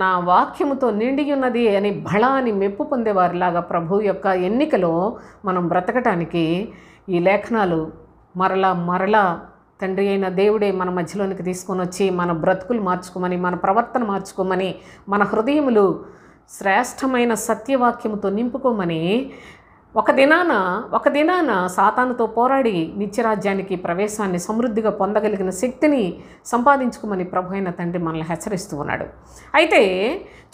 నా వాక్యముతో నిండి ఉన్నది అని బళాని మెప్పు పొందేవారిలాగా ప్రభు యొక్క ఎన్నికలో మనం బ్రతకటానికి ఈ లేఖనాలు మరలా తండ్రి అయిన దేవుడే మన మధ్యలోనికి తీసుకొని వచ్చి మన బ్రతుకులు మార్చుకోమని, మన ప్రవర్తన మార్చుకోమని, మన హృదయములు శ్రేష్టమైన సత్యవాక్యముతో నింపుకోమని ఒక దినాన సాతానుతో పోరాడి నిత్యరాజ్యానికి ప్రవేశాన్ని సమృద్ధిగా పొందగలిగిన శక్తిని సంపాదించుకోమని ప్రభు అయిన తండ్రి మనల్ని హెచ్చరిస్తూ ఉన్నాడు. అయితే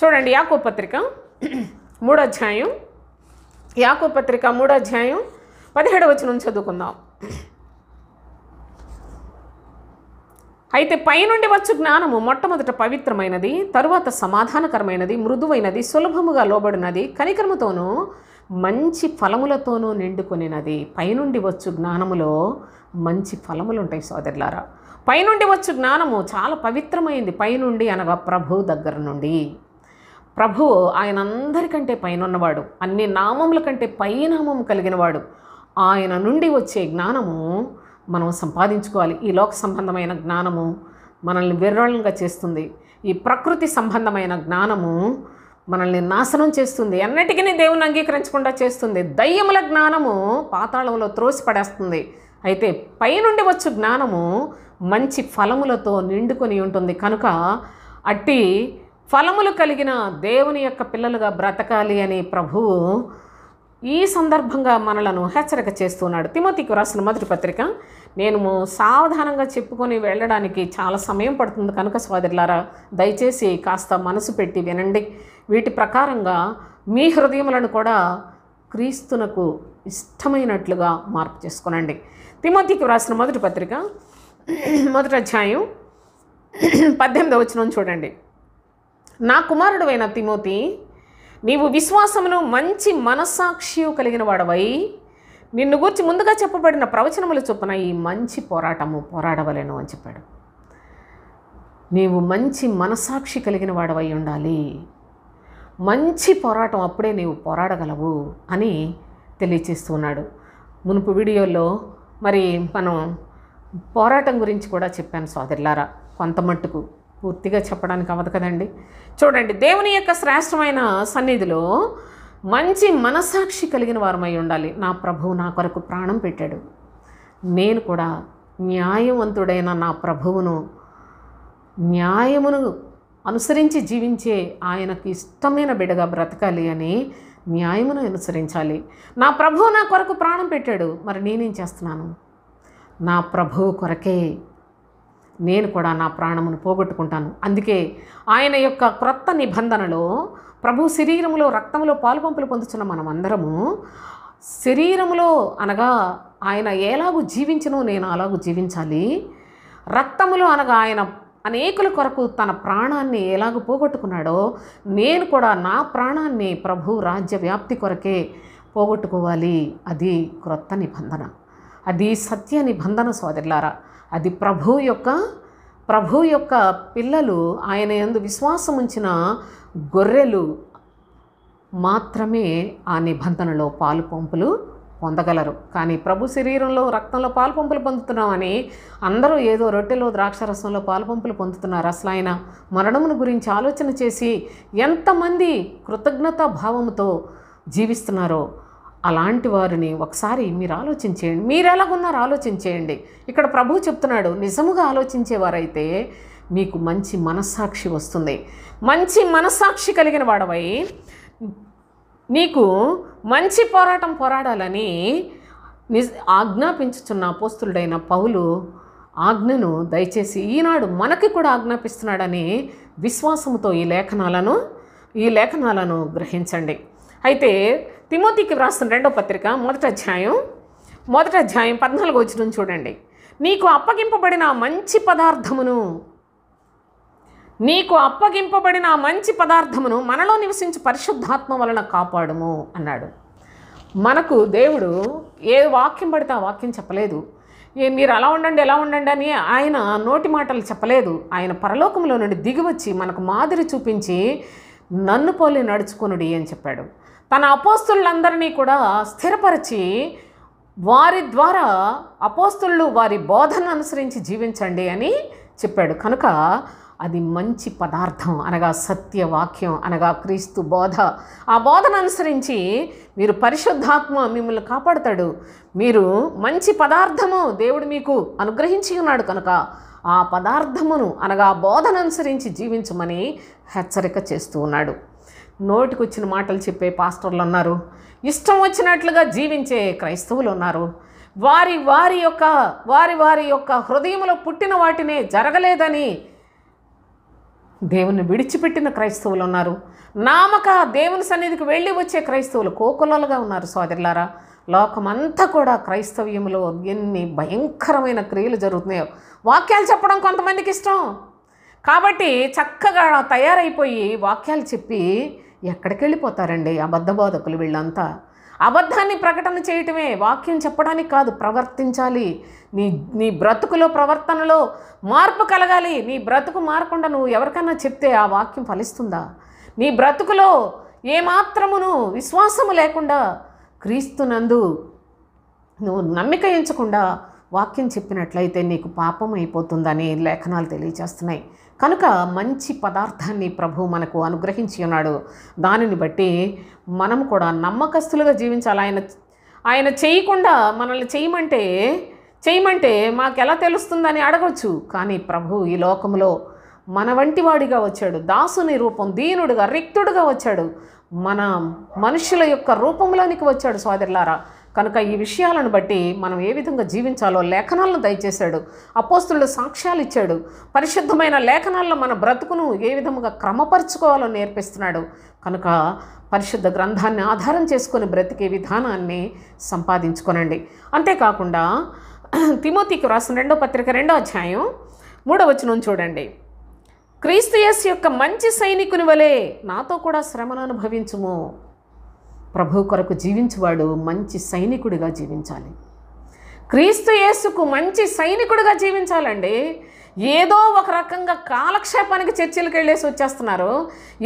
చూడండి, యాకోబు పత్రిక 3వ అధ్యాయం, యాకోబు పత్రిక 3వ అధ్యాయం 17వ వచనం చదువుకుందాం. అయితే పైనుండి వచ్చు జ్ఞానము మొట్టమొదట పవిత్రమైనది, తరువాత సమాధానకరమైనది, మృదువైనది, సులభముగా లోబడినది, కనికరముతోనూ మంచి ఫలములతోనూ నిండుకొనినది. పైనుండి వచ్చు జ్ఞానములో మంచి ఫలములు ఉంటాయి సోదరులారా. పైనుండి వచ్చు జ్ఞానము చాలా పవిత్రమైంది. పైనుండి అనగా ప్రభు దగ్గర నుండి. ప్రభువు ఆయన అందరికంటే పైనున్నవాడు, అన్ని నామముల కంటే పైనామం కలిగినవాడు. ఆయన నుండి వచ్చే జ్ఞానము మనం సంపాదించుకోవాలి. ఈ లోక సంబంధమైన జ్ఞానము మనల్ని విర్రోళంగా చేస్తుంది. ఈ ప్రకృతి సంబంధమైన జ్ఞానము మనల్ని నాశనం చేస్తుంది, ఎన్నటికీ దేవుని అంగీకరించకుండా చేస్తుంది. దయ్యముల జ్ఞానము పాతాళంలో త్రోసిపడేస్తుంది. అయితే పైనుండి వచ్చు జ్ఞానము మంచి ఫలములతో నిండుకొని ఉంటుంది. కనుక అట్టి ఫలములు కలిగిన దేవుని యొక్క పిల్లలుగా బ్రతకాలి అని ప్రభువు ఈ సందర్భంగా మనలను హెచ్చరిక చేస్తున్నాడు. తిమోతికి రాసిన మొదటి పత్రిక. నేను సావధానంగా చెప్పుకొని వెళ్ళడానికి చాలా సమయం పడుతుంది కనుక సోదరులారా, దయచేసి కాస్త మనసు పెట్టి వినండి. వీటి ప్రకారంగా మీ హృదయములను కూడా క్రీస్తునకు ఇష్టమైనట్లుగా మార్పు చేసుకునండి. తిమోతికి రాసిన మొదటి పత్రిక 1వ అధ్యాయం 18వ వచనం చూడండి. నా కుమారుడైన తిమోతి, నీవు విశ్వాసమును మంచి మనస్సాక్షియు కలిగిన వాడవై నిన్ను గూర్చి ముందుగా చెప్పబడిన ప్రవచనముల చొప్పున ఈ మంచి పోరాటము పోరాడవలెను అని చెప్పాడు. నీవు మంచి మనస్సాక్షి కలిగిన వాడవై ఉండాలి. మంచి పోరాటం అప్పుడే నీవు పోరాడగలవు అని తెలియచేస్తున్నాడు. మునుపు వీడియోలో మరి మనం పోరాటం గురించి కూడా చెప్పాను సోదరులారా. కొంత మట్టుకు పూర్తిగా చెప్పడానికి అవ్వదు కదండి. చూడండి, దేవుని యొక్క శ్రేష్టమైన సన్నిధిలో మంచి మనస్సాక్షి కలిగిన వారమై ఉండాలి. నా ప్రభువు నా కొరకు ప్రాణం పెట్టాడు, నేను కూడా న్యాయవంతుడైన నా ప్రభువును, న్యాయమును అనుసరించి జీవించే ఆయనకు ఇష్టమైన బిడ్డగా బ్రతకాలి అని న్యాయమును అనుసరించాలి. నా ప్రభువు నా కొరకు ప్రాణం పెట్టాడు, మరి నేనేం చేస్తున్నాను? నా ప్రభువు కొరకే నేను కూడా నా ప్రాణమును పోగొట్టుకుంటాను. అందుకే ఆయన యొక్క క్రొత్త నిబంధనలో ప్రభు శరీరములో రక్తంలో పాలుపంపులు పొందుతున్న మనం అందరము శరీరములో అనగా ఆయన ఎలాగూ జీవించనో నేను అలాగూ జీవించాలి. రక్తములో అనగా ఆయన అనేకుల కొరకు తన ప్రాణాన్ని ఎలాగూ పోగొట్టుకున్నాడో నేను కూడా నా ప్రాణాన్ని ప్రభు రాజ్య వ్యాప్తి కొరకే పోగొట్టుకోవాలి. అది క్రొత్త నిబంధన, అది సత్య నిబంధన సోదరులారా. అది ప్రభు యొక్క పిల్లలు, ఆయన యందు విశ్వాసం ఉంచిన గొర్రెలు మాత్రమే ఆ నిబంధనలో పాలు పంపులు పొందగలరు. కానీ ప్రభు శరీరంలో రక్తంలో పాలు పంపులు పొందుతున్నామని అందరూ ఏదో రొట్టెలో ద్రాక్షరసంలో పాలు పంపులు పొందుతున్నారు. అసలు ఆయన మరణమును గురించి ఆలోచన చేసి ఎంతమంది కృతజ్ఞతా భావముతో జీవిస్తున్నారో అలాంటి వారిని ఒకసారి మీరు ఆలోచించేయండి. మీరు ఎలాగున్నారో ఆలోచించేయండి. ఇక్కడ ప్రభువు చెప్తున్నాడు, నిజముగా ఆలోచించేవారైతే మీకు మంచి మనస్సాక్షి వస్తుంది. మంచి మనస్సాక్షి కలిగిన వాడవై నీకు మంచి పోరాటం పోరాడాలని ఆజ్ఞాపించుచున్న అపోస్తులుడైన పౌలు ఆజ్ఞను దయచేసి ఈనాడు మనకి కూడా ఆజ్ఞాపిస్తున్నాడని విశ్వాసంతో ఈ లేఖనాలను గ్రహించండి. అయితే తిమోతికి వ్రాసిన 2వ పత్రిక 1వ అధ్యాయం 14వ వచనం చూడండి. నీకు అప్పగింపబడిన మంచి పదార్థమును మనలో నివసించి పరిశుద్ధాత్మ వలన కాపాడుము అన్నాడు. మనకు దేవుడు ఏ వాక్యం పడితే ఆ వాక్యం చెప్పలేదు. మీరు అలా ఉండండి ఎలా ఉండండి అని ఆయన నోటి మాటలు చెప్పలేదు. ఆయన పరలోకంలో నుండి దిగివచ్చి మనకు మాదిరి చూపించి నన్ను పోలి నడుచుకొనుడి అని చెప్పాడు. తన అపోస్తులందరినీ కూడా స్థిరపరిచి వారి ద్వారా అపోస్తులు వారి బోధనను అనుసరించి జీవించండి అని చెప్పాడు. కనుక అది మంచి పదార్థం అనగా సత్యవాక్యం అనగా క్రీస్తు బోధ. ఆ బోధన అనుసరించి మీరు పరిశుద్ధాత్మ మిమ్మల్ని కాపాడుతాడు. మీరు మంచి పదార్థము దేవుడు మీకు అనుగ్రహించి ఉన్నాడు కనుక ఆ పదార్థమును అనగా బోధన అనుసరించి జీవించమని హెచ్చరిక చేస్తూ ఉన్నాడు. నోటికొచ్చిన మాటలు చెప్పే పాస్టర్లు అన్నారు. ఇష్టం వచ్చినట్లుగా జీవించే క్రైస్తవులు ఉన్నారు. వారి యొక్క హృదయంలో పుట్టిన వాటినే జరగలేదని దేవుని విడిచిపెట్టిన క్రైస్తవులు ఉన్నారు. నామక దేవుని సన్నిధికి వెళ్ళి వచ్చే క్రైస్తవులు కోకొల్లలుగా ఉన్నారు. సోదరులారా, లోకమంతా కూడా క్రైస్తవ్యంలో ఎన్ని భయంకరమైన క్రియలు జరుగుతున్నాయో. వాక్యాలు చెప్పడం కొంతమందికి ఇష్టం కాబట్టి చక్కగా తయారైపోయి వాక్యాలు చెప్పి ఎక్కడికి వెళ్ళిపోతారండి అబద్ధ బోధకులు. వీళ్ళంతా అబద్ధాన్ని ప్రకటన చేయటమే, వాక్యం చెప్పడానికి కాదు. ప్రవర్తించాలి. నీ బ్రతుకులో ప్రవర్తనలో మార్పు కలగాలి. నీ బ్రతుకు మారకుండా నువ్వు ఎవరికైనా చెప్తే ఆ వాక్యం ఫలిస్తుందా? నీ బ్రతుకులో ఏమాత్రమును విశ్వాసము లేకుండా క్రీస్తునందు నువ్వు నమ్మిక ఎంచకుండా వాక్యం చెప్పినట్లయితే నీకు పాపం అయిపోతుందని లేఖనాలు తెలియజేస్తున్నాయి. కనుక మంచి పదార్థాన్ని ప్రభు మనకు అనుగ్రహించి ఉన్నాడు. దానిని బట్టి మనం కూడా నమ్మకస్తులుగా జీవించాలి. ఆయన చేయకుండా మనల్ని చేయమంటే మాకెలా తెలుస్తుందని అడగవచ్చు. కానీ ప్రభు ఈ లోకంలో మన వంటి వాడిగా వచ్చాడు. దాసుని రూపం, దీనుడుగా, రిక్తుడుగా వచ్చాడు. మన మనుషుల యొక్క రూపంలోనికి వచ్చాడు సోదరులారా. కనుక ఈ విషయాలను బట్టి మనం ఏ విధంగా జీవించాలో లేఖనాలను దయచేశాడు. అపోస్తులు సాక్ష్యాలు ఇచ్చాడు. పరిశుద్ధమైన లేఖనాల్లో మన బ్రతుకును ఏ విధంగా క్రమపరుచుకోవాలో నేర్పిస్తున్నాడు. కనుక పరిశుద్ధ గ్రంథాన్ని ఆధారం చేసుకొని బ్రతికే విధానాన్ని సంపాదించుకోనండి. అంతేకాకుండా తిమోతికి రాసిన 2వ పత్రిక 2వ అధ్యాయం 3వ వచనం చూడండి. క్రీస్తు యేసు యొక్క మంచి సైనికుని వలె నాతో కూడా శ్రమను అనుభవించుము. ప్రభు కొరకు జీవించువాడు మంచి సైనికుడిగా జీవించాలి. క్రీస్తు యేసుకు మంచి సైనికుడిగా జీవించాలండి. ఏదో ఒక రకంగా కాలక్షేపానికి చర్చిలకు వెళ్ళేసి వచ్చేస్తున్నారు.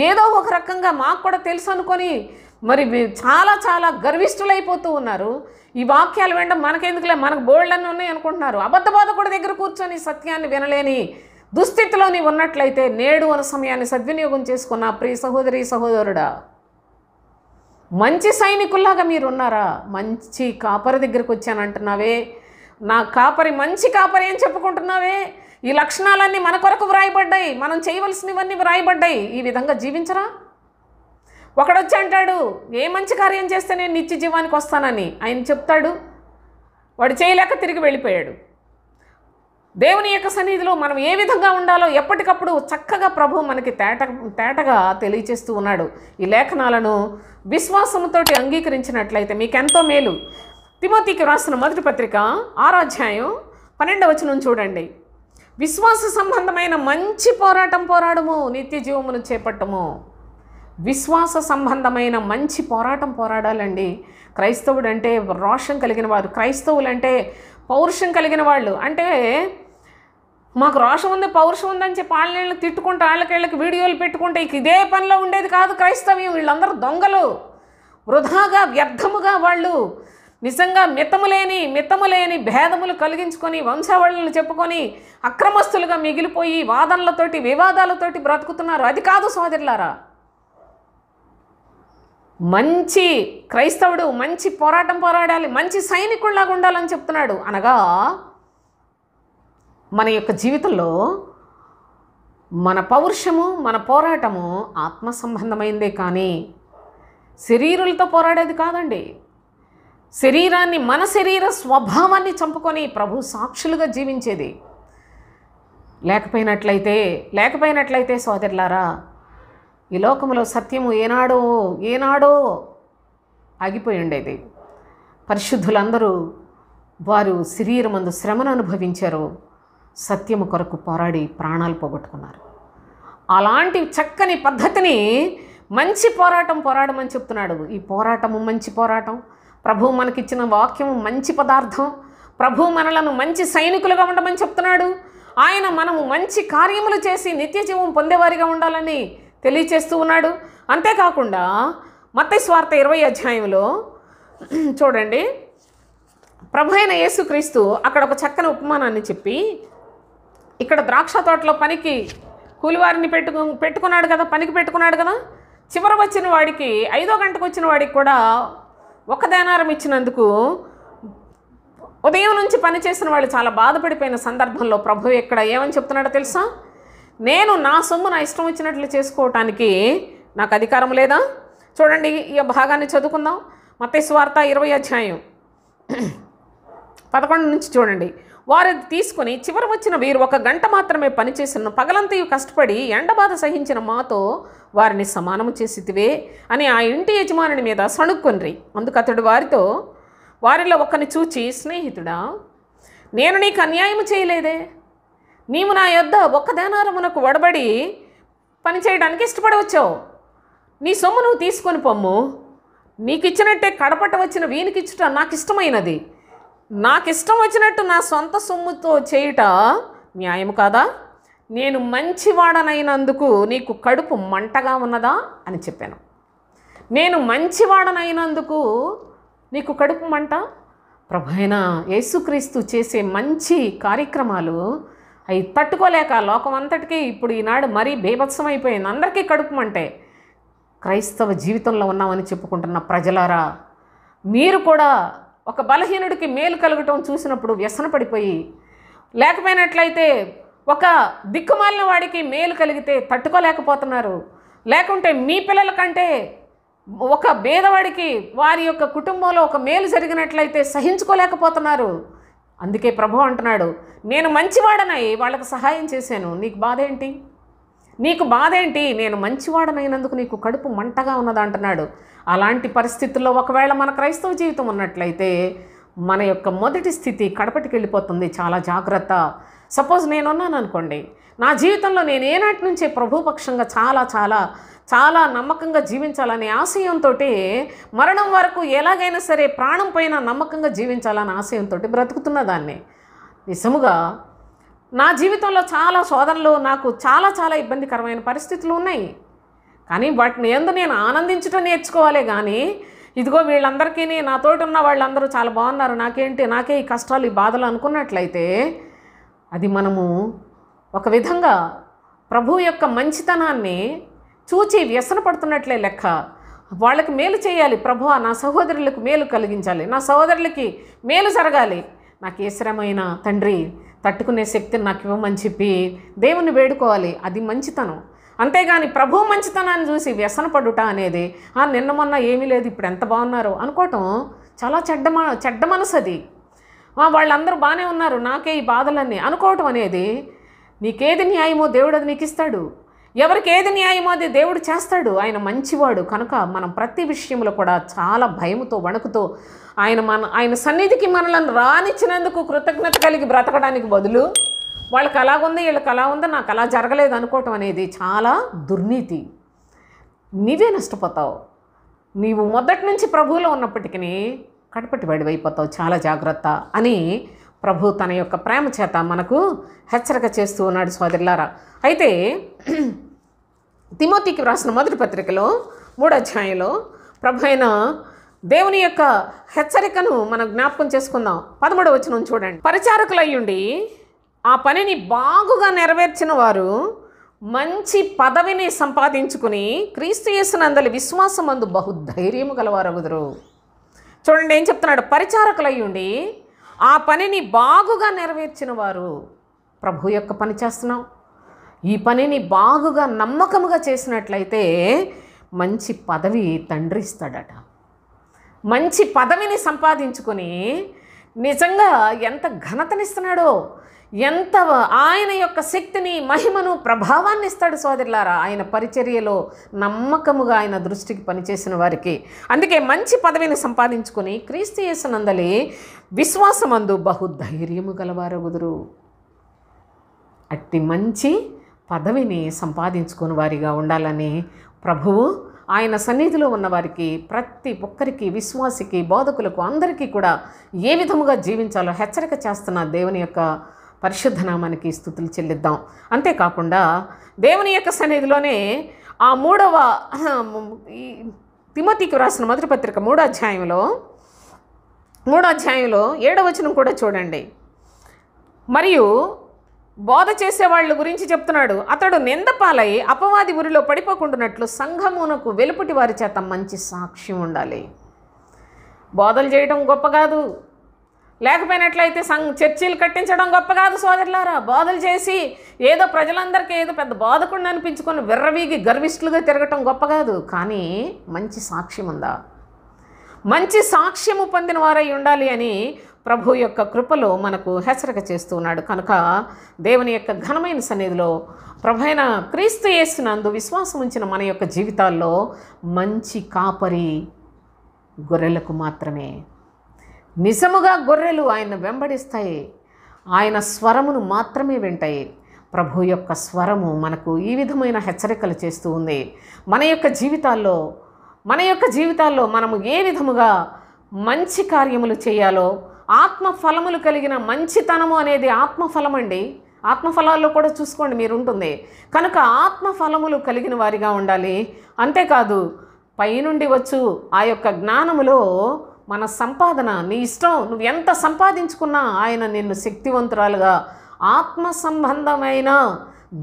ఏదో ఒక రకంగా మాకు కూడా తెలుసు అనుకొని మరి చాలా చాలా గర్విష్ఠులైపోతూ ఉన్నారు. ఈ వాక్యాలు వినడం మనకెందుకులే, మనకు బోల్డన్నీ ఉన్నాయి అనుకుంటున్నారు. అబద్ధ బోధకుడి దగ్గర కూర్చొని సత్యాన్ని వినలేని దుస్థితిలోని ఉన్నట్లయితే నేడు అన్న సమయాన్ని సద్వినియోగం చేసుకున్న ప్రియ సహోదరి సహోదరుడా, మంచి సైనికుల్లాగా మీరు ఉన్నారా? మంచి కాపరి దగ్గరికి వచ్చానంటున్నావే, నా కాపరి మంచి కాపరి అని చెప్పుకుంటున్నావే. ఈ లక్షణాలన్నీ మన కొరకు వ్రాయబడ్డాయి, మనం చేయవలసినవన్నీ వ్రాయబడ్డాయి. ఈ విధంగా జీవించరా? ఒకడొచ్చి అంటాడు, ఏ మంచి కార్యం చేస్తే నేను నిత్య జీవానికి వస్తానని ఆయన చెప్తాడు. వాడు చేయలేక తిరిగి వెళ్ళిపోయాడు. దేవుని యొక్క సన్నిధిలో మనం ఏ విధంగా ఉండాలో ఎప్పటికప్పుడు చక్కగా ప్రభు మనకి తేటగా తెలియచేస్తూ ఉన్నాడు. ఈ లేఖనాలను విశ్వాసంతోటి అంగీకరించినట్లయితే మీకెంతో మేలు. తిమోతికి రాసిన 1వ పత్రిక 6వ అధ్యాయం 12వ వచనం చూడండి. విశ్వాస సంబంధమైన మంచి పోరాటం పోరాడము, నిత్య జీవమును చేపట్టము. విశ్వాస సంబంధమైన మంచి పోరాటం పోరాడాలండి. క్రైస్తవుడు అంటే రోషం కలిగిన వారు, క్రైస్తవులు అంటే పౌరుషం కలిగిన వాళ్ళు. అంటే మాకు రోషం ఉంది, పౌరుషం ఉందని చెప్పి వాళ్ళని తిట్టుకుంటూ వాళ్ళకి వీడియోలు పెట్టుకుంటే ఇదే పనిలో ఉండేది కాదు క్రైస్తవ్యం. వీళ్ళందరూ దొంగలు, వృధాగా వ్యర్థముగా వాళ్ళు నిజంగా మితములేని భేదములు కలిగించుకొని వంశావళులను చెప్పుకొని అక్రమస్తులుగా మిగిలిపోయి వాదనలతోటి వివాదాలతోటి బ్రతుకుతున్నారు. అది కాదు సోదరులారా. మంచి క్రైస్తవుడు మంచి పోరాటం పోరాడాలి, మంచి సైనికుల్లాగా ఉండాలని చెప్తున్నాడు. అనగా మన యొక్క జీవితంలో మన పౌరుషము, మన పోరాటము ఆత్మ సంబంధమైందే కానీ శరీరులతో పోరాడేది కాదండి. శరీరాన్ని, మన శరీర స్వభావాన్ని చంపుకొని ప్రభు సాక్షులుగా జీవించేది. లేకపోయినట్లయితే సోదరులారా, ఈ లోకంలో సత్యము ఏనాడో ఆగిపోయి ఉండేది. పరిశుద్ధులందరూ వారు శరీరమందు శ్రమను అనుభవించారు, సత్యము కొరకు పోరాడి ప్రాణాలు పోగొట్టుకున్నారు. అలాంటి చక్కని పద్ధతిని మంచి పోరాటం పోరాడమని చెప్తున్నాడు. ఈ పోరాటము మంచి పోరాటం. ప్రభు మనకిచ్చిన వాక్యము మంచి పదార్థం. ప్రభు మనలను మంచి సైనికులుగా ఉండమని చెప్తున్నాడు. ఆయన మనము మంచి కార్యములు చేసి నిత్య జీవం పొందేవారిగా ఉండాలని తెలియచేస్తూ ఉన్నాడు. అంతేకాకుండా మత్తయి సువార్త 20వ అధ్యాయంలో చూడండి, ప్రభు అయిన యేసుక్రీస్తు అక్కడ ఒక చక్కని ఉపమానాన్ని చెప్పి, ఇక్కడ ద్రాక్ష తోటలో పనికి కూలివారిని పెట్టుకున్నాడు కదా, పనికి పెట్టుకున్నాడు కదా. చివర వచ్చిన వాడికి 5వ గంటకు వచ్చిన వాడికి కూడా 1 దేనారం ఇచ్చినందుకు ఉదయం నుంచి పనిచేసిన వాళ్ళు చాలా బాధపడిపోయిన సందర్భంలో ప్రభు ఇక్కడ ఏమని చెప్తున్నాడో తెలుసా? నేను నా సొమ్ము నా ఇష్టం వచ్చినట్లు చేసుకోవటానికి నాకు అధికారం లేదా? చూడండి, ఈ భాగాన్ని చదువుకుందాం. మత్తయి సువార్త 20వ అధ్యాయం 11 నుంచి చూడండి. వారు తీసుకుని చివరి వచ్చిన వీరు 1 గంట మాత్రమే పనిచేసిన పగలంతయు కష్టపడి ఎండబాధ సహించిన మాతో వారిని సమానము చేసితివే అని ఆ ఇంటి యజమానుని మీద సణుక్కొనిరి. అందుకు అతడు వారిలో ఒకరిని చూచి, స్నేహితుడా, నేను నీకు అన్యాయం చేయలేదే. నీవు నా యొద్ద 1 దేనారమునకు వడబడి పనిచేయడానికి ఇష్టపడవచ్చావు. నీ సొమ్ము నువ్వు తీసుకొని పొమ్ము. నీకు ఇచ్చినట్టే కడపట వచ్చిన వీనికిచ్చుట నాకు ఇష్టమైనది. నాకు ఇష్టం వచ్చినట్టు నా సొంత సొమ్ముతో చేయుట న్యాయం కాదా? నేను మంచివాడనైనందుకు నీకు కడుపు మంటగా ఉన్నదా అని చెప్పాను. నేను మంచివాడనైనందుకు నీకు కడుపు మంట? ప్రభు అయిన యేసుక్రీస్తు చేసే మంచి కార్యక్రమాలు అవి తట్టుకోలేక లోకం అంతటికీ ఇప్పుడు ఈనాడు మరీ బీభత్సమైపోయింది. అందరికీ కడుపు మంటే. క్రైస్తవ జీవితంలో ఉన్నామని చెప్పుకుంటున్న ప్రజలారా, మీరు కూడా ఒక బలహీనుడికి మేలు కలగటం చూసినప్పుడు వ్యసన పడిపోయి, లేకపోయినట్లయితే ఒక దిక్కుమాలిన వాడికి మేలు కలిగితే తట్టుకోలేకపోతున్నారు. లేకుంటే మీ పిల్లల కంటే ఒక పేదవాడికి వారి యొక్క కుటుంబంలో ఒక మేలు జరిగినట్లయితే సహించుకోలేకపోతున్నారు. అందుకే ప్రభు అంటున్నాడు, నేను మంచివాడనై వాళ్ళకు సహాయం చేశాను, నీకు బాధ ఏంటి? నీకు బాధ ఏంటి? నేను మంచివాడనైనందుకు నీకు కడుపు మంటగా ఉన్నది అంటున్నాడు. అలాంటి పరిస్థితుల్లో ఒకవేళ మన క్రైస్తవ జీవితం ఉన్నట్లయితే మన యొక్క మొదటి స్థితి కడపటికి వెళ్ళిపోతుంది. చాలా జాగ్రత్త. సపోజ్ నేనున్నాను అనుకోండి, నా జీవితంలో నేను ఏనాటి నుంచే ప్రభుపక్షంగా చాలా చాలా చాలా నమ్మకంగా జీవించాలనే ఆశయంతో, మరణం వరకు ఎలాగైనా సరే ప్రాణం పైన నమ్మకంగా జీవించాలనే ఆశయంతో బ్రతుకుతున్న దాన్ని. నిజముగా నా జీవితంలో చాలా శోధనలు, నాకు చాలా చాలా ఇబ్బందికరమైన పరిస్థితులు ఉన్నాయి. కానీ వాటిని యందు నేను ఆనందించడం నేర్చుకోవాలే కానీ, ఇదిగో వీళ్ళందరికీ నాతోటి ఉన్న వాళ్ళందరూ చాలా బాగున్నారు, నాకే ఈ కష్టాలు ఈ బాధలు అనుకున్నట్లయితే అది మనము ఒక విధంగా ప్రభు యొక్క మంచితనాన్ని చూచి వ్యసన పడుతున్నట్లే లెక్క. వాళ్ళకి మేలు చేయాలి. ప్రభువా, నా సహోదరులకు మేలు కలిగించాలి, నా సహోదరులకి మేలు జరగాలి, నాకు ఏ శ్రమైన తండ్రి తట్టుకునే శక్తిని నాకు ఇవ్వమని చెప్పి దేవుని వేడుకోవాలి. అది మంచితనం. అంతేగాని ప్రభు మంచితనాన్ని చూసి వ్యసన పడుట అనేది, నిన్న మొన్న ఏమీ లేదు ఇప్పుడు ఎంత బాగున్నారు అనుకోవటం చాలా చెడ్డ మనసు. అది వాళ్ళందరూ బాగానే ఉన్నారు, నాకే ఈ బాధలన్నీ అనుకోవటం అనేది, నీకేది న్యాయమో దేవుడు అది నీకు ఇస్తాడు. ఎవరికి ఏది న్యాయమో అది దేవుడు చేస్తాడు. ఆయన మంచివాడు కనుక మనం ప్రతి విషయంలో కూడా చాలా భయముతో వణుకుతో ఆయన సన్నిధికి మనల్ని రానిచ్చినందుకు కృతజ్ఞత కలిగి బ్రతకడానికి బదులు వాళ్ళకి అలాగుంది వీళ్ళకి అలా ఉంది నాకు అలా జరగలేదు అనుకోవటం అనేది చాలా దుర్నీతి. నీవే నష్టపోతావు. నీవు మొదటి నుంచి ప్రభువులో ఉన్నప్పటికీ కడపటి వాడివైపోతావు. చాలా జాగ్రత్త అని ప్రభు తన యొక్క ప్రేమ చేత మనకు హెచ్చరిక చేస్తూ ఉన్నాడు సోదరులారా. అయితే తిమోతికి రాసిన మొదటి పత్రికలో 3వ అధ్యాయంలో ప్రభు అయిన దేవుని యొక్క హెచ్చరికను మనం జ్ఞాపకం చేసుకుందాం. 13వ వచనం చూడండి. పరిచారకులయ్యుండి ఆ పనిని బాగుగా నెరవేర్చిన వారు మంచి పదవిని సంపాదించుకుని క్రీస్తు యేసునందలి విశ్వాసమందు బహుధైర్యము గలవారగుదురు. చూడండి ఏం చెప్తున్నాడు. పరిచారకులయ్యుండి ఆ పనిని బాగుగా నెరవేర్చిన వారు. ప్రభు యొక్క పని చేస్తున్నాం, ఈ పనిని బాగుగా నమ్మకముగా చేసినట్లయితే మంచి పదవి తండ్రి ఇస్తాడట. మంచి పదవిని సంపాదించుకొని నిజంగా ఎంత ఘనతనిస్తున్నాడో, ఎంత ఆయన యొక్క శక్తిని మహిమను ప్రభావాన్ని ఇస్తాడు సోదరులారా ఆయన పరిచర్యలో నమ్మకముగా ఆయన దృష్టికి పనిచేసిన వారికి. అందుకే మంచి పదవిని సంపాదించుకొని క్రీస్తు యేసునందలి విశ్వాసమందు బహుధైర్యము గలవారగుదురు. అట్టి మంచి పదవిని సంపాదించుకుని వారిగా ఉండాలని ప్రభువు ఆయన సన్నిధిలో ఉన్నవారికి ప్రతి ఒక్కరికి విశ్వాసికి బోధకులకు అందరికీ కూడా ఏ విధముగా జీవించాలో హెచ్చరిక చేస్తున్న దేవుని యొక్క పరిశుద్ధ నామానికి స్తుతులు చెల్లిద్దాం. అంతేకాకుండా దేవుని యొక్క సన్నిధిలోనే ఆ 3వ తిమోతికి రాసిన మొదటి పత్రిక 3వ అధ్యాయంలో 7వ వచనం కూడా చూడండి. మరియు బోధ చేసేవాళ్ళ గురించి చెప్తున్నాడు. అతడు నిందపాలై అపవాది ఉరిలో పడిపోకుండానట్లు సంఘమునకు వెలుపటి వారి చేత మంచి సాక్ష్యం ఉండాలి. బోధలు చేయడం గొప్ప కాదు, లేకపోయినట్లయితే చర్చిలు కట్టించడం గొప్ప కాదు సోదరులారా. బోధలు చేసి ఏదో ప్రజలందరికీ ఏదో పెద్ద బోధకుడిని అనిపించుకొని విర్రవీగి గర్విష్ఠులుగా తిరగటం గొప్ప కాదు. కానీ మంచి సాక్ష్యం ఉందా? మంచి సాక్ష్యము పొందిన వారై ఉండాలి అని ప్రభు యొక్క కృపలో మనకు హెచ్చరిక చేస్తూ ఉన్నాడు. కనుక దేవుని యొక్క ఘనమైన సన్నిధిలో ప్రభైన క్రీస్తు యేసునందు విశ్వాసం ఉంచిన మన యొక్క జీవితాల్లో మంచి కాపరి గొర్రెలకు మాత్రమే. నిజముగా గొర్రెలు ఆయన వెంబడిస్తాయి, ఆయన స్వరమును మాత్రమే వింటాయి. ప్రభు యొక్క స్వరము మనకు ఈ విధమైన హెచ్చరికలు చేస్తూ ఉంది. మన యొక్క జీవితాల్లో మనము ఏ విధముగా మంచి కార్యములు చేయాలో, ఆత్మఫలములు కలిగిన మంచితనము అనేది ఆత్మఫలం అండి. ఆత్మఫలాల్లో కూడా చూసుకోండి మీరు ఉంటుంది. కనుక ఆత్మఫలములు కలిగిన వారిగా ఉండాలి. అంతేకాదు పైనుండి వచ్చు ఆ యొక్క జ్ఞానములో మన సంపాదన, నీ ఇష్టం, నువ్వు ఎంత సంపాదించుకున్నా ఆయన నిన్ను శక్తివంతురాలుగా ఆత్మ సంబంధమైన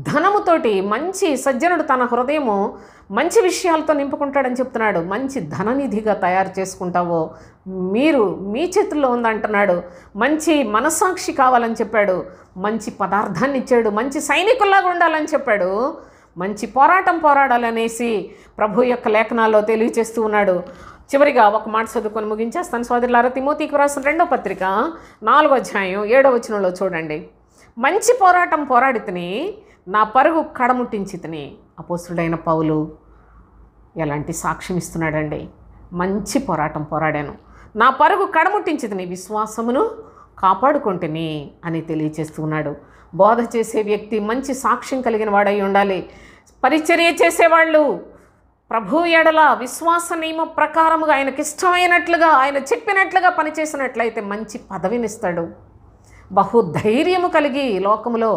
ధనముతోటి, మంచి సజ్జనుడు తన హృదయము మంచి విషయాలతో నింపుకుంటాడని చెప్తున్నాడు. మంచి ధననిధిగా తయారు చేసుకుంటావో మీరు మీ చేతుల్లో ఉందంటున్నాడు. మంచి మనస్సాక్షి కావాలని చెప్పాడు, మంచి పదార్థాన్ని ఇచ్చాడు, మంచి సైనికుల్లాగా ఉండాలని చెప్పాడు, మంచి పోరాటం పోరాడాలనేసి ప్రభు యొక్క లేఖనాల్లో తెలియచేస్తూ ఉన్నాడు. చివరిగా ఒక మాట చదువుకొని ముగించేస్తాను సోదరులారా. తిమోతికి రాసిన 2వ పత్రిక 4వ అధ్యాయం 7వ వచనంలో చూడండి. మంచి పోరాటం పోరాడితిని, నా పరుగు కడముట్టించితిని. అపోస్తుడైన పౌలు ఎలాంటి సాక్ష్యం ఇస్తున్నాడండి. మంచి పోరాటం పోరాడాను, నా పరుగు కడముట్టించితిని, విశ్వాసమును కాపాడుకుంటుని అని తెలియచేస్తున్నాడు. బోధ చేసే వ్యక్తి మంచి సాక్ష్యం కలిగిన వాడై ఉండాలి. పరిచర్య చేసేవాళ్ళు ప్రభు ఎడల విశ్వాస నియమ ప్రకారముగా ఆయనకి ఇష్టమైనట్లుగా, ఆయన చెప్పినట్లుగా పనిచేసినట్లయితే మంచి పదవినిస్తాడు. బహుధైర్యము కలిగి లోకములో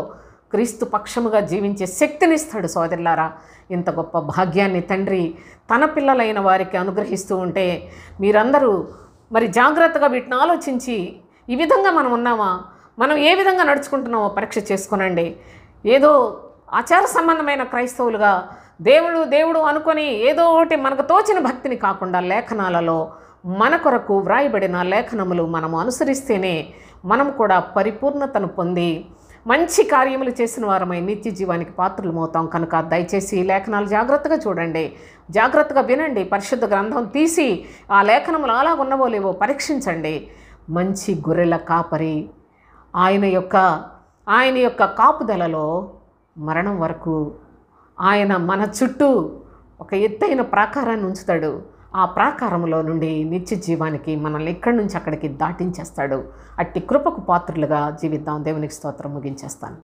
క్రీస్తు పక్షముగా జీవించే శక్తినిస్తాడు. సోదరులారా, ఇంత గొప్ప భాగ్యాన్ని తండ్రి తన పిల్లలైన వారికి అనుగ్రహిస్తూ ఉంటే మీరందరూ మరి జాగ్రత్తగా వీటిని ఆలోచించి ఈ విధంగా మనం ఉన్నామా, మనం ఏ విధంగా నడుచుకుంటున్నామో పరీక్ష చేసుకునండి. ఏదో ఆచార సంబంధమైన క్రైస్తవులుగా దేవుడు అనుకొని ఏదో ఒకటి మనకు తోచిన భక్తిని కాకుండా లేఖనాలలో మన కొరకు వ్రాయబడిన లేఖనములు మనము అనుసరిస్తేనే మనం కూడా పరిపూర్ణతను పొంది మంచి కార్యములు చేసిన వారమై నిత్య జీవానికి పాత్రులమవుతాం. కనుక దయచేసి ఈ లేఖనాలు జాగ్రత్తగా చూడండి, జాగ్రత్తగా వినండి, పరిశుద్ధ గ్రంథం తీసి ఆ లేఖనములు అలా ఉన్నవో లేవో పరీక్షించండి. మంచి గొర్రెల కాపరి ఆయన యొక్క కాపుదలలో మరణం వరకు ఆయన మన చుట్టూ ఒక ఎత్తైన ప్రాకారాన్ని ఉంచుతాడు. ఆ ప్రాకారంలో నుండి నిత్య జీవానికి మనల్ని ఇక్కడి నుంచి అక్కడికి దాటించేస్తాడు. అట్టి కృపకు పాత్రులుగా జీవిద్దాం. దేవునికి స్తోత్రం. ముగించేస్తాను.